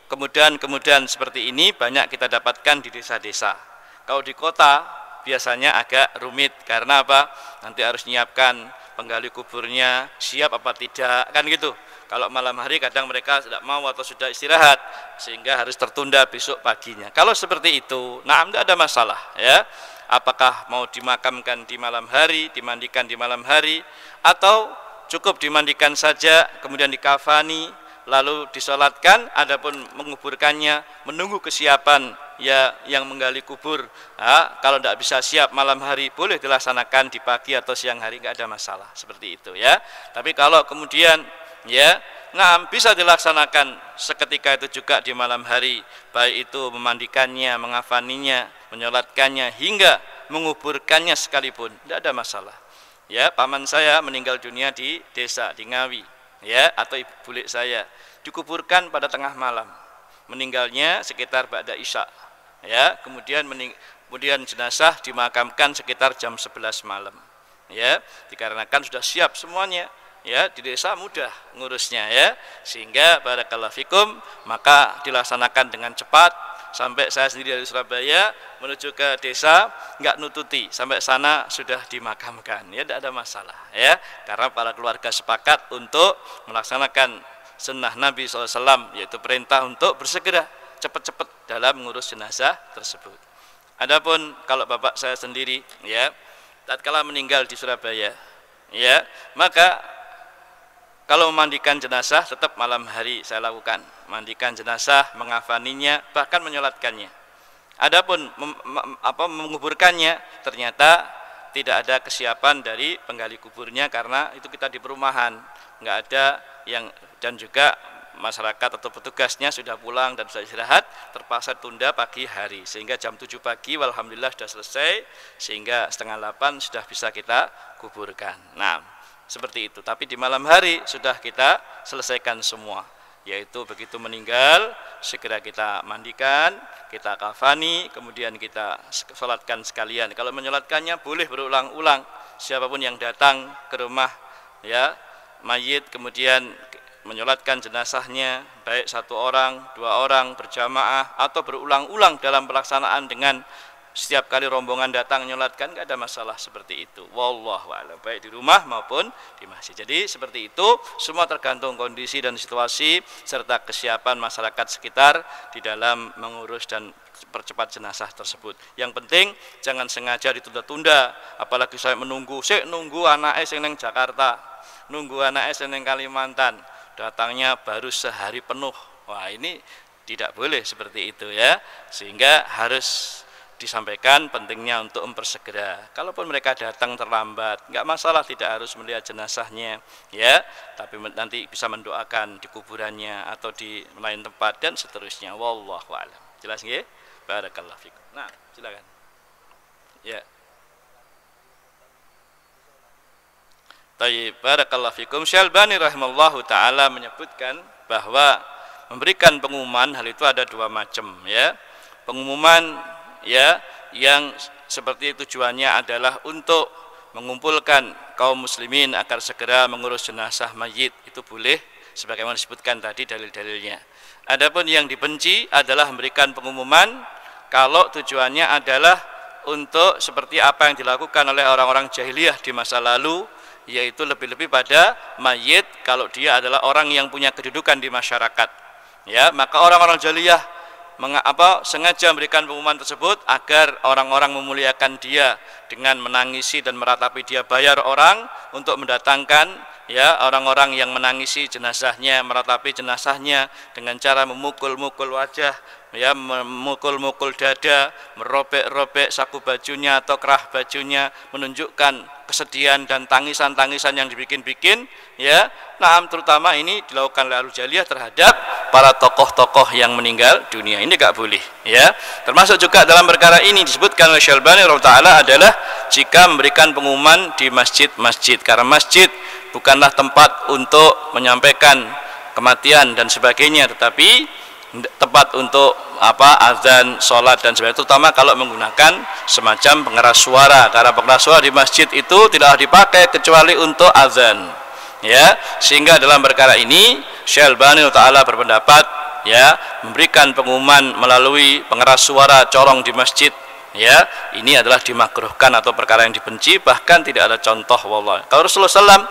kemudian seperti ini banyak kita dapatkan di desa-desa. Kalau di kota biasanya agak rumit, karena apa? Nanti harus menyiapkan penggali kuburnya siap apa tidak, kan gitu. Kalau malam hari kadang mereka tidak mau atau sudah istirahat, sehingga harus tertunda besok paginya. Kalau seperti itu, nah tidak ada masalah ya. Apakah mau dimakamkan di malam hari, dimandikan di malam hari, atau cukup dimandikan saja kemudian dikafani lalu disolatkan, adapun menguburkannya menunggu kesiapan ya yang menggali kubur. Nah, kalau tidak bisa siap malam hari boleh dilaksanakan di pagi atau siang hari, nggak ada masalah seperti itu ya. Tapi kalau kemudian ya, nah bisa dilaksanakan seketika itu juga di malam hari, baik itu memandikannya, mengafaninya, menyolatkannya hingga menguburkannya sekalipun, tidak ada masalah. Ya, paman saya meninggal dunia di desa di Ngawi, ya, atau ibu bule saya dikuburkan pada tengah malam, meninggalnya sekitar ba'da isya, ya, kemudian jenazah dimakamkan sekitar jam 11 malam, ya, dikarenakan sudah siap semuanya, ya, di desa mudah ngurusnya, ya, sehingga barakallahu fikum maka dilaksanakan dengan cepat. Sampai saya sendiri dari Surabaya menuju ke desa nggak nututi, sampai sana sudah dimakamkan, ya, tidak ada masalah, ya, karena para keluarga sepakat untuk melaksanakan sunnah Nabi SAW, yaitu perintah untuk bersegera cepat-cepat dalam mengurus jenazah tersebut. Adapun kalau bapak saya sendiri, ya, tatkala meninggal di Surabaya, ya, maka kalau memandikan jenazah tetap malam hari saya lakukan, mandikan jenazah, mengafaninya, bahkan menyolatkannya. Adapun menguburkannya ternyata tidak ada kesiapan dari penggali kuburnya, karena itu kita di perumahan, nggak ada yang, dan juga masyarakat atau petugasnya sudah pulang dan sudah istirahat, terpaksa tunda pagi hari, sehingga jam 7 pagi alhamdulillah sudah selesai, sehingga setengah 8 sudah bisa kita kuburkan. Nah, seperti itu. Tapi di malam hari sudah kita selesaikan semua, yaitu begitu meninggal segera kita mandikan, kita kafani, kemudian kita sholatkan sekalian. Kalau menyolatkannya boleh berulang-ulang, siapapun yang datang ke rumah, ya, mayit, kemudian menyolatkan jenazahnya baik satu orang, dua orang berjamaah atau berulang-ulang dalam pelaksanaan dengan setiap kali rombongan datang menyolatkan, nggak ada masalah seperti itu. Wallahu a'lam, baik di rumah maupun di masjid. Jadi seperti itu, semua tergantung kondisi dan situasi serta kesiapan masyarakat sekitar di dalam mengurus dan percepat jenazah tersebut. Yang penting jangan sengaja ditunda-tunda, apalagi saya nunggu anaknya sing neng Jakarta, nunggu anaknya sing neng Kalimantan, datangnya baru sehari penuh. Wah, ini tidak boleh seperti itu ya, sehingga harus disampaikan pentingnya untuk mempersegera. Kalaupun mereka datang terlambat, nggak masalah, tidak harus melihat jenazahnya ya, tapi nanti bisa mendoakan di kuburannya atau di lain tempat dan seterusnya. Wallahu a'lam. Jelas nggih? Barakallahu fikum. Nah, silakan. Ya. Tayyib, barakallahu fikum. Syalbani rahimallahu taala menyebutkan bahwa memberikan pengumuman hal itu ada dua macam ya. Pengumuman ya yang seperti tujuannya adalah untuk mengumpulkan kaum muslimin agar segera mengurus jenazah mayit, itu boleh sebagaimana disebutkan tadi dalil-dalilnya. Adapun yang dibenci adalah memberikan pengumuman kalau tujuannya adalah untuk seperti apa yang dilakukan oleh orang-orang jahiliyah di masa lalu, yaitu lebih-lebih pada mayit kalau dia adalah orang yang punya kedudukan di masyarakat ya, maka orang-orang jahiliyah sengaja memberikan pengumuman tersebut agar orang-orang memuliakan dia dengan menangisi dan meratapi dia, bayar orang untuk mendatangkan ya orang-orang yang menangisi jenazahnya, meratapi jenazahnya dengan cara memukul-mukul wajah ya, memukul-mukul dada, merobek-robek saku bajunya atau kerah bajunya, menunjukkan kesedihan dan tangisan-tangisan yang dibikin-bikin ya. Nah, terutama ini dilakukan oleh Al-Jaliyah terhadap para tokoh-tokoh yang meninggal dunia. Ini enggak boleh ya. Termasuk juga dalam perkara ini disebutkan oleh Syalbani rahimahullah adalah jika memberikan pengumuman di masjid-masjid, karena masjid bukanlah tempat untuk menyampaikan kematian dan sebagainya, tetapi tempat untuk azan, sholat dan sebagainya, terutama kalau menggunakan semacam pengeras suara, karena pengeras suara di masjid itu tidak dipakai kecuali untuk azan ya. Sehingga dalam perkara ini Syalbani ta'ala berpendapat ya, memberikan pengumuman melalui pengeras suara corong di masjid ya, ini adalah dimakruhkan atau perkara yang dibenci, bahkan tidak ada contoh wallahi. Kalau Rasulullah SAW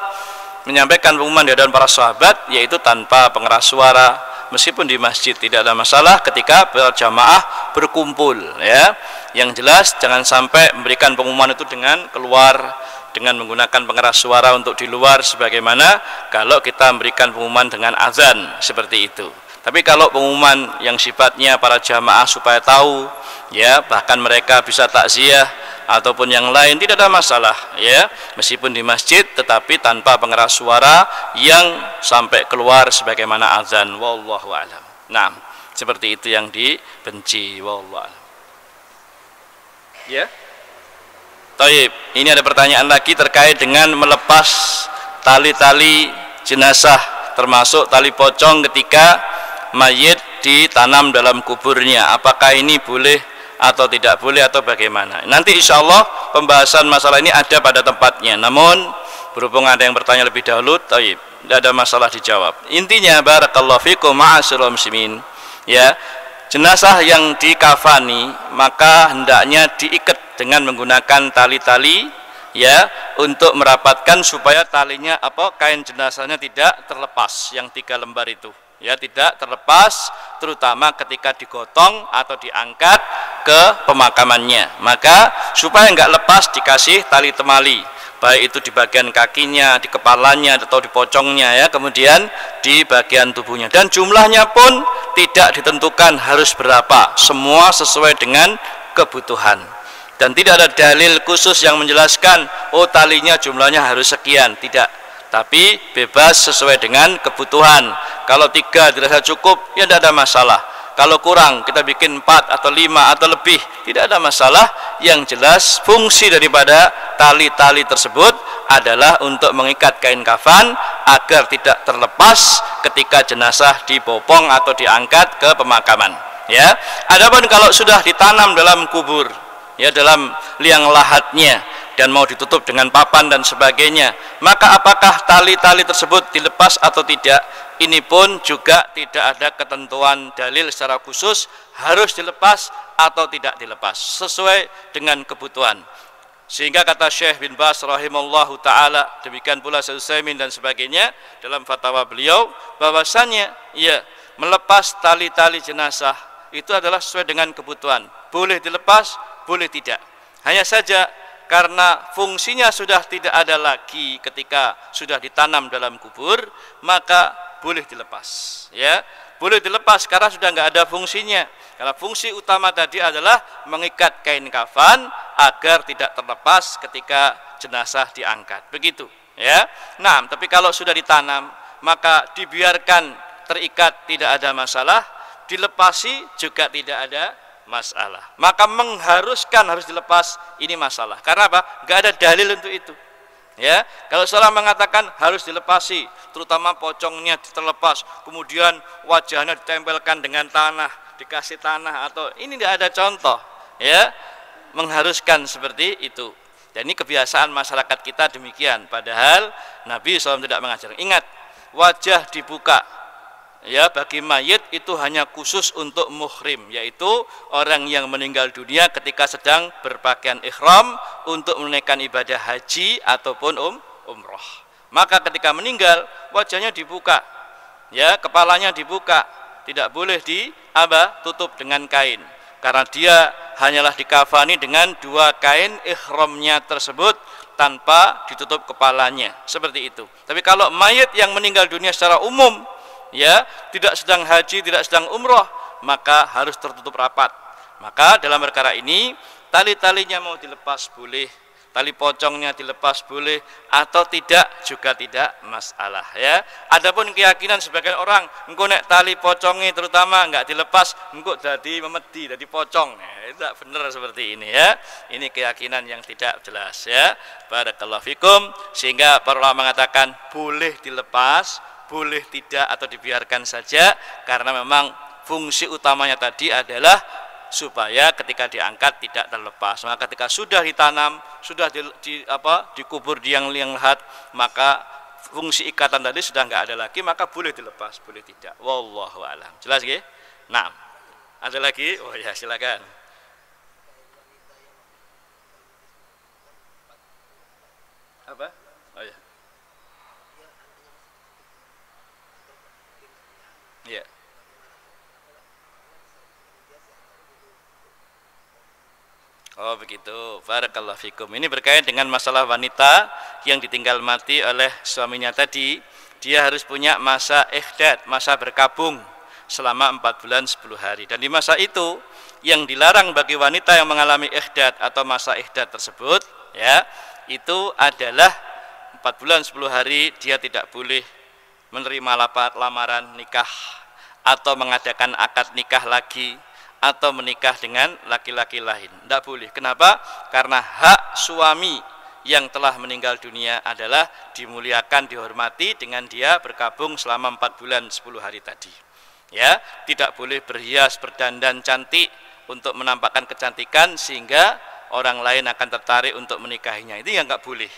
menyampaikan pengumuman di hadapan para sahabat yaitu tanpa pengeras suara, meskipun di masjid tidak ada masalah ketika berjamaah berkumpul ya. Yang jelas jangan sampai memberikan pengumuman itu dengan keluar dengan menggunakan pengeras suara untuk di luar, sebagaimana kalau kita memberikan pengumuman dengan azan seperti itu. Tapi kalau pengumuman yang sifatnya para jamaah supaya tahu ya, bahkan mereka bisa takziah ataupun yang lain, tidak ada masalah ya, meskipun di masjid tetapi tanpa pengeras suara yang sampai keluar sebagaimana azan. Wallahu a'lam. Nah, seperti itu yang dibenci. Wallahu a'lam. Ya. Taib, ini ada pertanyaan lagi terkait dengan melepas tali-tali jenazah, termasuk tali pocong ketika mayit ditanam dalam kuburnya. Apakah ini boleh atau tidak boleh atau bagaimana? Nanti insya Allah pembahasan masalah ini ada pada tempatnya. Namun berhubung ada yang bertanya lebih dahulu, taib, tidak ada masalah dijawab. Intinya barakallahu fikum ma'asyiral muslimin ya, jenazah yang dikafani maka hendaknya diikat dengan menggunakan tali-tali ya, untuk merapatkan supaya talinya kain jenazahnya tidak terlepas, yang 3 lembar itu ya, tidak terlepas, terutama ketika digotong atau diangkat ke pemakamannya. Maka supaya enggak lepas dikasih tali temali, baik itu di bagian kakinya, di kepalanya atau di pocongnya ya, kemudian di bagian tubuhnya, dan jumlahnya pun tidak ditentukan harus berapa, semua sesuai dengan kebutuhan. Dan tidak ada dalil khusus yang menjelaskan oh talinya jumlahnya harus sekian, tidak, tapi bebas sesuai dengan kebutuhan. Kalau 3 dirasa cukup ya tidak ada masalah, kalau kurang kita bikin 4 atau 5 atau lebih, tidak ada masalah. Yang jelas fungsi daripada tali-tali tersebut adalah untuk mengikat kain kafan agar tidak terlepas ketika jenazah dibopong atau diangkat ke pemakaman ya. Adapun kalau sudah ditanam dalam kubur ya, dalam liang lahatnya, dan mau ditutup dengan papan dan sebagainya, maka apakah tali-tali tersebut dilepas atau tidak? Ini pun juga tidak ada ketentuan dalil secara khusus harus dilepas atau tidak dilepas, sesuai dengan kebutuhan. Sehingga kata Syekh bin Baz rahimallahu taala, demikian pula Syekh Utsaimin dan sebagainya dalam fatwa beliau, bahwasannya ya melepas tali-tali jenazah itu adalah sesuai dengan kebutuhan. Boleh dilepas, boleh tidak. Hanya saja karena fungsinya sudah tidak ada lagi ketika sudah ditanam dalam kubur, maka boleh dilepas. Ya, boleh dilepas karena sudah nggak ada fungsinya. Karena fungsi utama tadi adalah mengikat kain kafan agar tidak terlepas ketika jenazah diangkat. Begitu, ya. Nah, tapi kalau sudah ditanam, maka dibiarkan terikat tidak ada masalah, dilepasi juga tidak ada masalah. Maka mengharuskan harus dilepas, ini masalah. Karena apa? Nggak ada dalil untuk itu. Ya, kalau seorang mengatakan harus dilepasi, terutama pocongnya terlepas, kemudian wajahnya ditempelkan dengan tanah, dikasih tanah, atau ini tidak ada contoh, ya, mengharuskan seperti itu. Dan ini kebiasaan masyarakat kita demikian. Padahal Nabi SAW tidak mengajarkan. Ingat, wajah dibuka, ya, bagi mayit itu hanya khusus untuk muhrim, yaitu orang yang meninggal dunia ketika sedang berpakaian ihram untuk menunaikan ibadah haji ataupun umroh. Maka ketika meninggal wajahnya dibuka, ya, kepalanya dibuka, tidak boleh tutup dengan kain, karena dia hanyalah dikafani dengan dua kain ihramnya tersebut tanpa ditutup kepalanya, seperti itu. Tapi kalau mayit yang meninggal dunia secara umum, ya, tidak sedang haji, tidak sedang umroh, maka harus tertutup rapat. Maka dalam perkara ini tali-talinya mau dilepas boleh, tali pocongnya dilepas boleh, atau tidak juga tidak masalah, ya. Adapun keyakinan sebagian orang, engko nek tali pocongnya terutama enggak dilepas, engko jadi memedi, jadi pocong, ya, itu tidak benar seperti ini, ya. Ini keyakinan yang tidak jelas, ya. Barakallahu fikum. Sehingga para ulama mengatakan boleh dilepas, boleh tidak, atau dibiarkan saja, karena memang fungsi utamanya tadi adalah supaya ketika diangkat tidak terlepas. Maka ketika sudah ditanam, sudah dikubur di yang lahat, maka fungsi ikatan tadi sudah nggak ada lagi, maka boleh dilepas, boleh tidak. Wallahu a'lam. Jelas nggih? Nah, ada lagi? Oh ya, silakan. Apa? Oh ya. Ya. Oh begitu, barakallahu fikum. Ini berkait dengan masalah wanita yang ditinggal mati oleh suaminya tadi. Dia harus punya masa ihdad, masa berkabung selama 4 bulan 10 hari. Dan di masa itu yang dilarang bagi wanita yang mengalami ihdad atau masa ihdad tersebut, ya, itu adalah 4 bulan 10 hari dia tidak boleh menerima lamaran nikah atau mengadakan akad nikah lagi atau menikah dengan laki-laki lain. Tidak boleh. Kenapa? Karena hak suami yang telah meninggal dunia adalah dimuliakan, dihormati dengan dia berkabung selama 4 bulan 10 hari tadi. Ya, tidak boleh berhias, berdandan cantik untuk menampakkan kecantikan sehingga orang lain akan tertarik untuk menikahinya. Itu yang nggak boleh.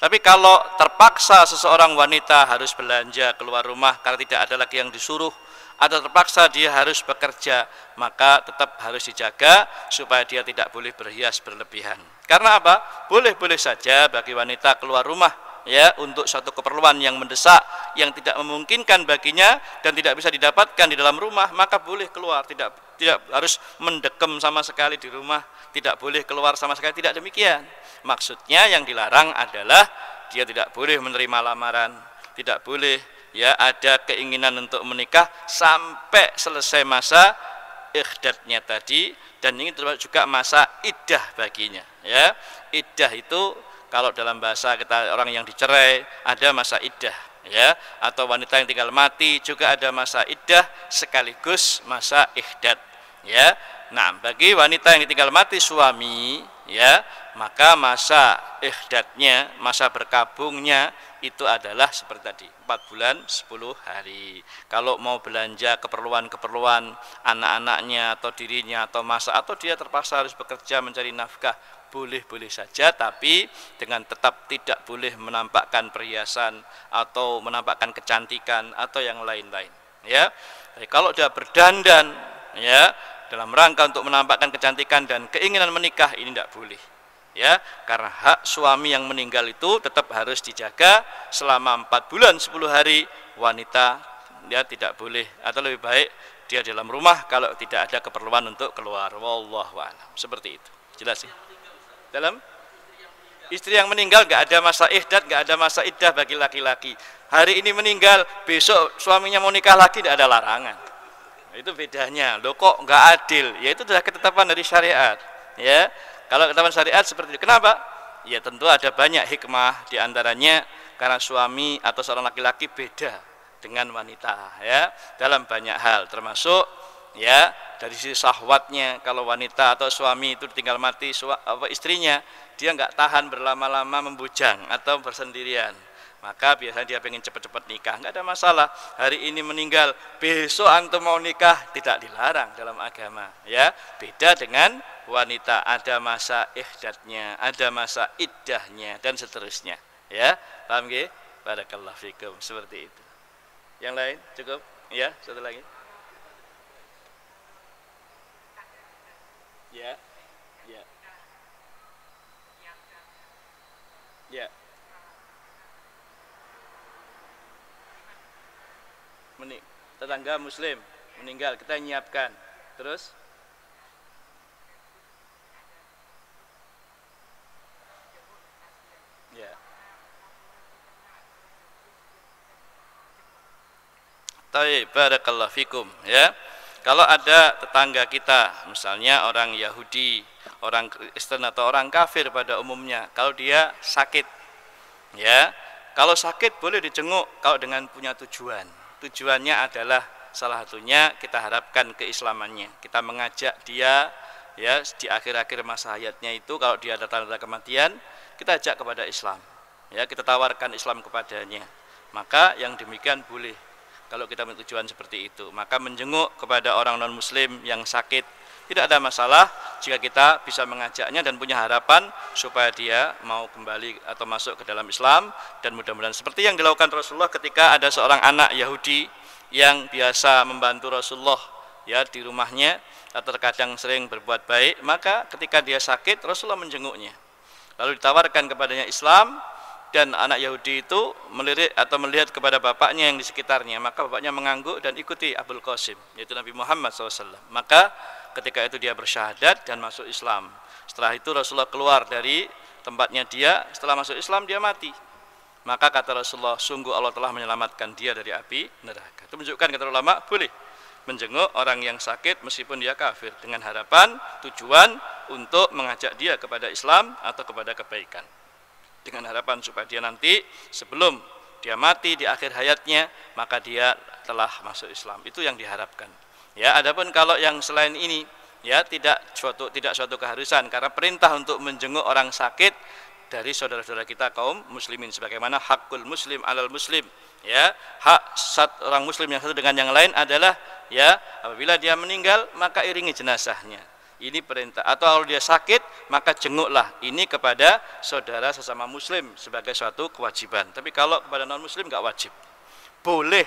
Tapi kalau terpaksa seseorang wanita harus belanja keluar rumah karena tidak ada lagi yang disuruh, atau terpaksa dia harus bekerja, maka tetap harus dijaga supaya dia tidak boleh berhias berlebihan. Karena apa? Boleh-boleh saja bagi wanita keluar rumah, ya, untuk suatu keperluan yang mendesak, yang tidak memungkinkan baginya dan tidak bisa didapatkan di dalam rumah, maka boleh keluar, tidak harus mendekem sama sekali di rumah, tidak boleh keluar sama sekali, tidak demikian. Maksudnya yang dilarang adalah dia tidak boleh menerima lamaran, tidak boleh, ya, ada keinginan untuk menikah sampai selesai masa ihdadnya tadi, dan ini termasuk juga masa iddah baginya, ya. Iddah itu kalau dalam bahasa kita orang yang dicerai ada masa iddah, ya, atau wanita yang tinggal mati juga ada masa iddah sekaligus masa ihdad, ya. Nah, bagi wanita yang ditinggal mati suami, ya, maka masa ihdatnya, masa berkabungnya itu adalah seperti tadi 4 bulan 10 hari. Kalau mau belanja keperluan-keperluan anak-anaknya atau dirinya atau masa, atau dia terpaksa harus bekerja mencari nafkah, boleh-boleh saja, tapi dengan tetap tidak boleh menampakkan perhiasan atau menampakkan kecantikan atau yang lain-lain, ya. Jadi kalau dia berdandan, ya, dalam rangka untuk menampakkan kecantikan dan keinginan menikah, ini tidak boleh, ya, karena hak suami yang meninggal itu tetap harus dijaga selama 4 bulan 10 hari. Wanita dia tidak boleh, atau lebih baik dia dalam rumah kalau tidak ada keperluan untuk keluar. Wallahu a'lam. Seperti itu. Jelas ya? Dalam istri yang meninggal nggak ada masa ihdat, nggak ada masa iddah bagi laki-laki. Hari ini meninggal, besok suaminya mau nikah lagi, tidak ada larangan. Itu bedanya. Loh kok nggak adil? Ya itu adalah ketetapan dari syariat, ya. Kalau ketetapan syariat seperti itu. Kenapa? Ya tentu ada banyak hikmah, diantaranya karena suami atau seorang laki-laki beda dengan wanita, ya, dalam banyak hal, termasuk, ya, dari sisi syahwatnya. Kalau wanita atau suami itu tinggal mati istrinya, dia nggak tahan berlama-lama membujang atau bersendirian, maka biasanya dia pengen cepat-cepat nikah, nggak ada masalah. Hari ini meninggal, besok antum mau nikah, tidak dilarang dalam agama, ya. Beda dengan wanita, ada masa ihdatnya, ada masa iddahnya, dan seterusnya, ya. Paham nggih? Barakallahu fikum. Seperti itu. Yang lain cukup? Ya, satu lagi. Ya. Ya. Ya. Tetangga muslim meninggal, kita nyiapkan. Terus ya. Taib, barakallahu fikum, ya. Kalau ada tetangga kita, misalnya orang Yahudi, orang Kristen atau orang kafir pada umumnya, kalau dia sakit, ya, kalau sakit boleh dijenguk kalau dengan punya tujuan. Tujuannya adalah salah satunya kita harapkan keislamannya. Kita mengajak dia, ya, di akhir-akhir masa hayatnya itu kalau dia ada tanda-tanda kematian, kita ajak kepada Islam, ya, kita tawarkan Islam kepadanya. Maka yang demikian boleh kalau kita punya tujuan seperti itu. Maka menjenguk kepada orang non muslim yang sakit tidak ada masalah jika kita bisa mengajaknya dan punya harapan supaya dia mau kembali atau masuk ke dalam Islam. Dan mudah-mudahan seperti yang dilakukan Rasulullah ketika ada seorang anak Yahudi yang biasa membantu Rasulullah, ya, di rumahnya atau terkadang sering berbuat baik, maka ketika dia sakit Rasulullah menjenguknya, lalu ditawarkan kepadanya Islam. Dan anak Yahudi itu melirik atau melihat kepada bapaknya yang di sekitarnya, maka bapaknya mengangguk dan ikuti Abul Qasim, yaitu Nabi Muhammad SAW. Maka ketika itu dia bersyahadat dan masuk Islam. Setelah itu Rasulullah keluar dari tempatnya dia, setelah masuk Islam dia mati. Maka kata Rasulullah, sungguh Allah telah menyelamatkan dia dari api neraka. Itu menunjukkan, kata ulama, boleh menjenguk orang yang sakit meskipun dia kafir, dengan harapan tujuan untuk mengajak dia kepada Islam atau kepada kebaikan, dengan harapan supaya dia nanti sebelum dia mati di akhir hayatnya maka dia telah masuk Islam. Itu yang diharapkan, ya. Adapun kalau yang selain ini, ya, tidak suatu keharusan, karena perintah untuk menjenguk orang sakit dari saudara-saudara kita kaum muslimin, sebagaimana hakul muslim alal muslim, ya, hak orang muslim yang satu dengan yang lain adalah, ya, apabila dia meninggal maka iringi jenazahnya. Ini perintah. Atau kalau dia sakit maka jenguklah. Ini kepada saudara sesama muslim sebagai suatu kewajiban. Tapi kalau kepada non muslim nggak wajib. Boleh,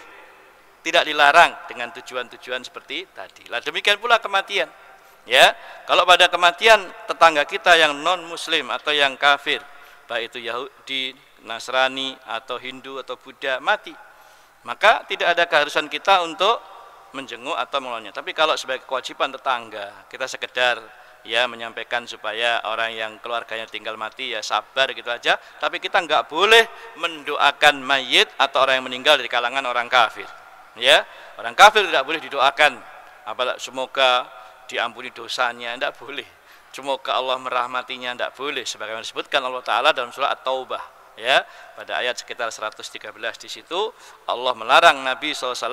tidak dilarang dengan tujuan-tujuan seperti tadi. Lah demikian pula kematian, ya. Kalau pada kematian tetangga kita yang non muslim atau yang kafir, baik itu Yahudi, Nasrani atau Hindu atau Buddha, mati, maka tidak ada keharusan kita untuk menjenguk atau menolaknya. Tapi kalau sebagai kewajiban tetangga, kita sekedar, ya, menyampaikan supaya orang yang keluarganya tinggal mati, ya, sabar gitu aja. Tapi kita nggak boleh mendoakan mayit atau orang yang meninggal dari kalangan orang kafir, ya. Orang kafir tidak boleh didoakan, apalagi semoga diampuni dosanya, tidak boleh. Semoga Allah merahmatinya, tidak boleh. Sebagaimana disebutkan Allah Ta'ala dalam surah At-Taubah, ya, pada ayat sekitar 113 di situ Allah melarang Nabi SAW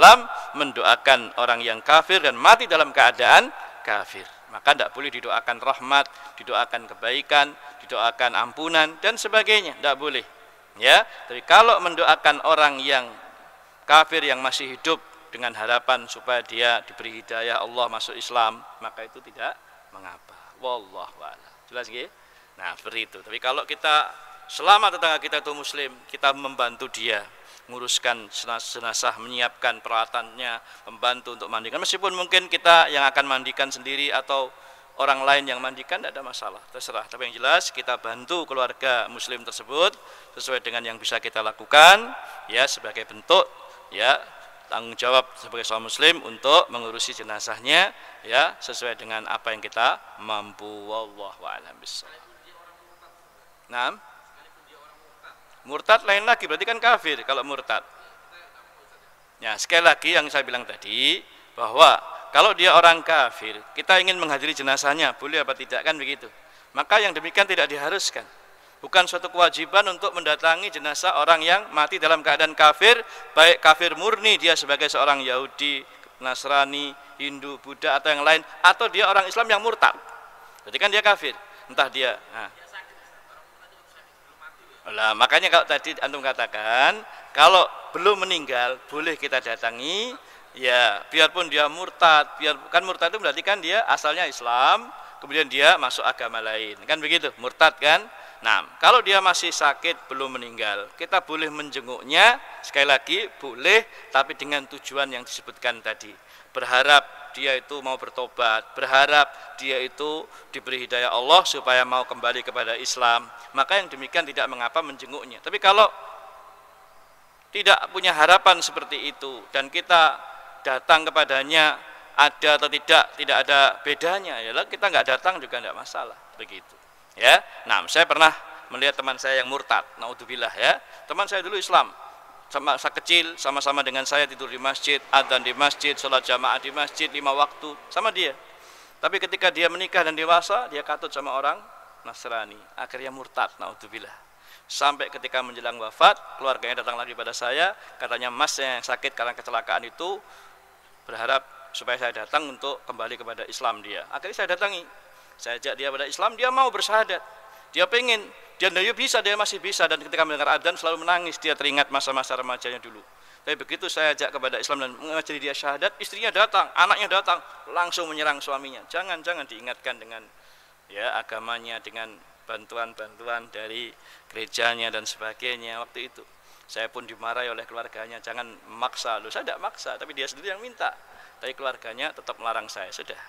mendoakan orang yang kafir dan mati dalam keadaan kafir. Maka tidak boleh didoakan rahmat, didoakan kebaikan, didoakan ampunan dan sebagainya, tidak boleh. Ya, tapi kalau mendoakan orang yang kafir yang masih hidup dengan harapan supaya dia diberi hidayah Allah masuk Islam, maka itu tidak mengapa. Wallahu a'lam. Jelas nggih? Nah, seperti itu. Tapi kalau kita selama tetangga kita itu muslim, kita membantu dia menguruskan jenazah, menyiapkan peralatannya, membantu untuk mandikan. Meskipun mungkin kita yang akan mandikan sendiri atau orang lain yang mandikan, tidak ada masalah, terserah. Tapi yang jelas kita bantu keluarga muslim tersebut sesuai dengan yang bisa kita lakukan, ya, sebagai bentuk, ya, tanggung jawab sebagai seorang muslim untuk mengurusi jenazahnya, ya, sesuai dengan apa yang kita mampu. Wallahu a'lam bishawab. Nah, murtad lain lagi, berarti kan kafir kalau murtad. Ya, sekali lagi yang saya bilang tadi, bahwa kalau dia orang kafir, kita ingin menghadiri jenazahnya, boleh apa tidak, kan begitu. Maka yang demikian tidak diharuskan. Bukan suatu kewajiban untuk mendatangi jenazah orang yang mati dalam keadaan kafir, baik kafir murni dia sebagai seorang Yahudi, Nasrani, Hindu, Buddha atau yang lain, atau dia orang Islam yang murtad. Jadi kan dia kafir, entah dia. Nah, makanya kalau tadi antum katakan kalau belum meninggal boleh kita datangi, ya, biarpun dia murtad, kan murtad itu berarti kan dia asalnya Islam, kemudian dia masuk agama lain, kan begitu, murtad kan. Nah, kalau dia masih sakit belum meninggal, kita boleh menjenguknya, sekali lagi boleh, tapi dengan tujuan yang disebutkan tadi. Berharap dia itu mau bertobat, berharap dia itu diberi hidayah Allah supaya mau kembali kepada Islam, maka yang demikian tidak mengapa menjenguknya. Tapi kalau tidak punya harapan seperti itu dan kita datang kepadanya ada atau tidak ada bedanya, ya kita nggak datang juga tidak masalah, begitu. Ya, nah, saya pernah melihat teman saya yang murtad, naudzubillah, ya. Teman saya dulu Islam, masa kecil sama-sama dengan saya tidur di masjid, adzan di masjid, sholat jamaah di masjid 5 waktu sama dia. Tapi ketika dia menikah dan dewasa, dia katut sama orang Nasrani, akhirnya murtad, naudzubillah. Sampai ketika menjelang wafat, keluarganya datang lagi pada saya, katanya masnya yang sakit karena kecelakaan itu berharap supaya saya datang untuk kembali kepada Islam dia. Akhirnya saya datangi, saya ajak dia pada Islam, dia mau bersyahadat. Dia pengen, dia bisa, dia masih bisa, dan ketika mendengar adzan selalu menangis, dia teringat masa-masa remajanya dulu. Tapi begitu saya ajak kepada Islam dan mengajari dia syahadat, istrinya datang, anaknya datang, langsung menyerang suaminya. Jangan diingatkan dengan, ya, agamanya, dengan bantuan-bantuan dari gerejanya dan sebagainya. Waktu itu saya pun dimarahi oleh keluarganya, jangan memaksa. Loh, saya tidak maksa, tapi dia sendiri yang minta. Tapi keluarganya tetap melarang saya. Sudah,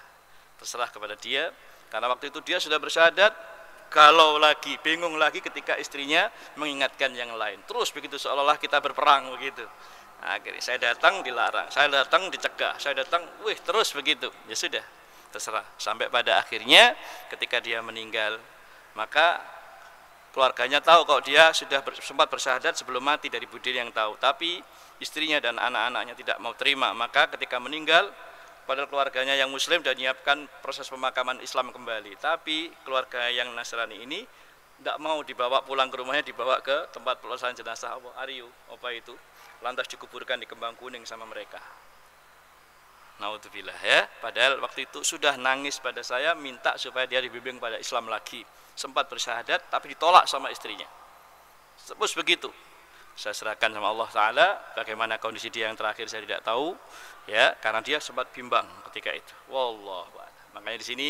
terserah kepada dia, karena waktu itu dia sudah bersyahadat. Kalau lagi bingung lagi ketika istrinya mengingatkan yang lain, terus begitu seolah-olah kita berperang begitu. Akhirnya saya datang dilarang, saya datang dicegah, saya datang, terus begitu. Ya sudah, terserah. Sampai pada akhirnya ketika dia meninggal, maka keluarganya tahu kalau dia sudah sempat bersyahadat sebelum mati, dari budin yang tahu. Tapi istrinya dan anak-anaknya tidak mau terima. Maka ketika meninggal, padahal keluarganya yang muslim dan menyiapkan proses pemakaman Islam kembali, tapi keluarga yang Nasrani ini tidak mau dibawa pulang ke rumahnya, dibawa ke tempat pelaksanaan jenazah apa itu, lantas dikuburkan di Kembang Kuning sama mereka. Naudzubillah, ya. Padahal waktu itu sudah nangis pada saya, minta supaya dia dibimbing pada Islam lagi. Sempat bersyahadat tapi ditolak sama istrinya. Terus begitu. Saya serahkan sama Allah Ta'ala, bagaimana kondisi dia yang terakhir saya tidak tahu, ya, karena dia sempat bimbang ketika itu. Wallahu a'lam. Makanya di sini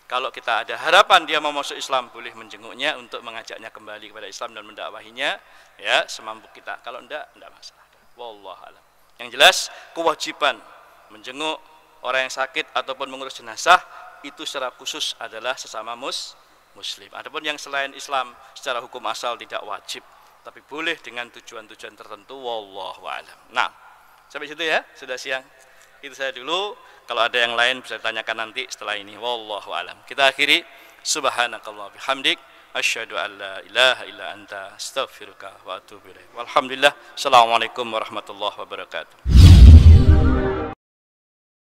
kalau kita ada harapan dia mau masuk Islam, boleh menjenguknya untuk mengajaknya kembali kepada Islam dan mendakwahinya, ya, semampu kita. Kalau tidak masalah. Wallahu a'lam. Yang jelas kewajiban menjenguk orang yang sakit ataupun mengurus jenazah itu secara khusus adalah sesama muslim. Adapun yang selain Islam secara hukum asal tidak wajib, tapi boleh dengan tujuan-tujuan tertentu. Wallahu a'lam. Nah, sampai situ ya, sudah siang. Itu saya dulu. Kalau ada yang lain bisa ditanyakan nanti setelah ini. Wallahu a'lam. Kita akhiri. Subhanakallah bihamdik, asyhadu an la ilaha illa anta, astaghfiruka wa atubu ilaik. Walhamdulillah. Assalamualaikum warahmatullahi wabarakatuh.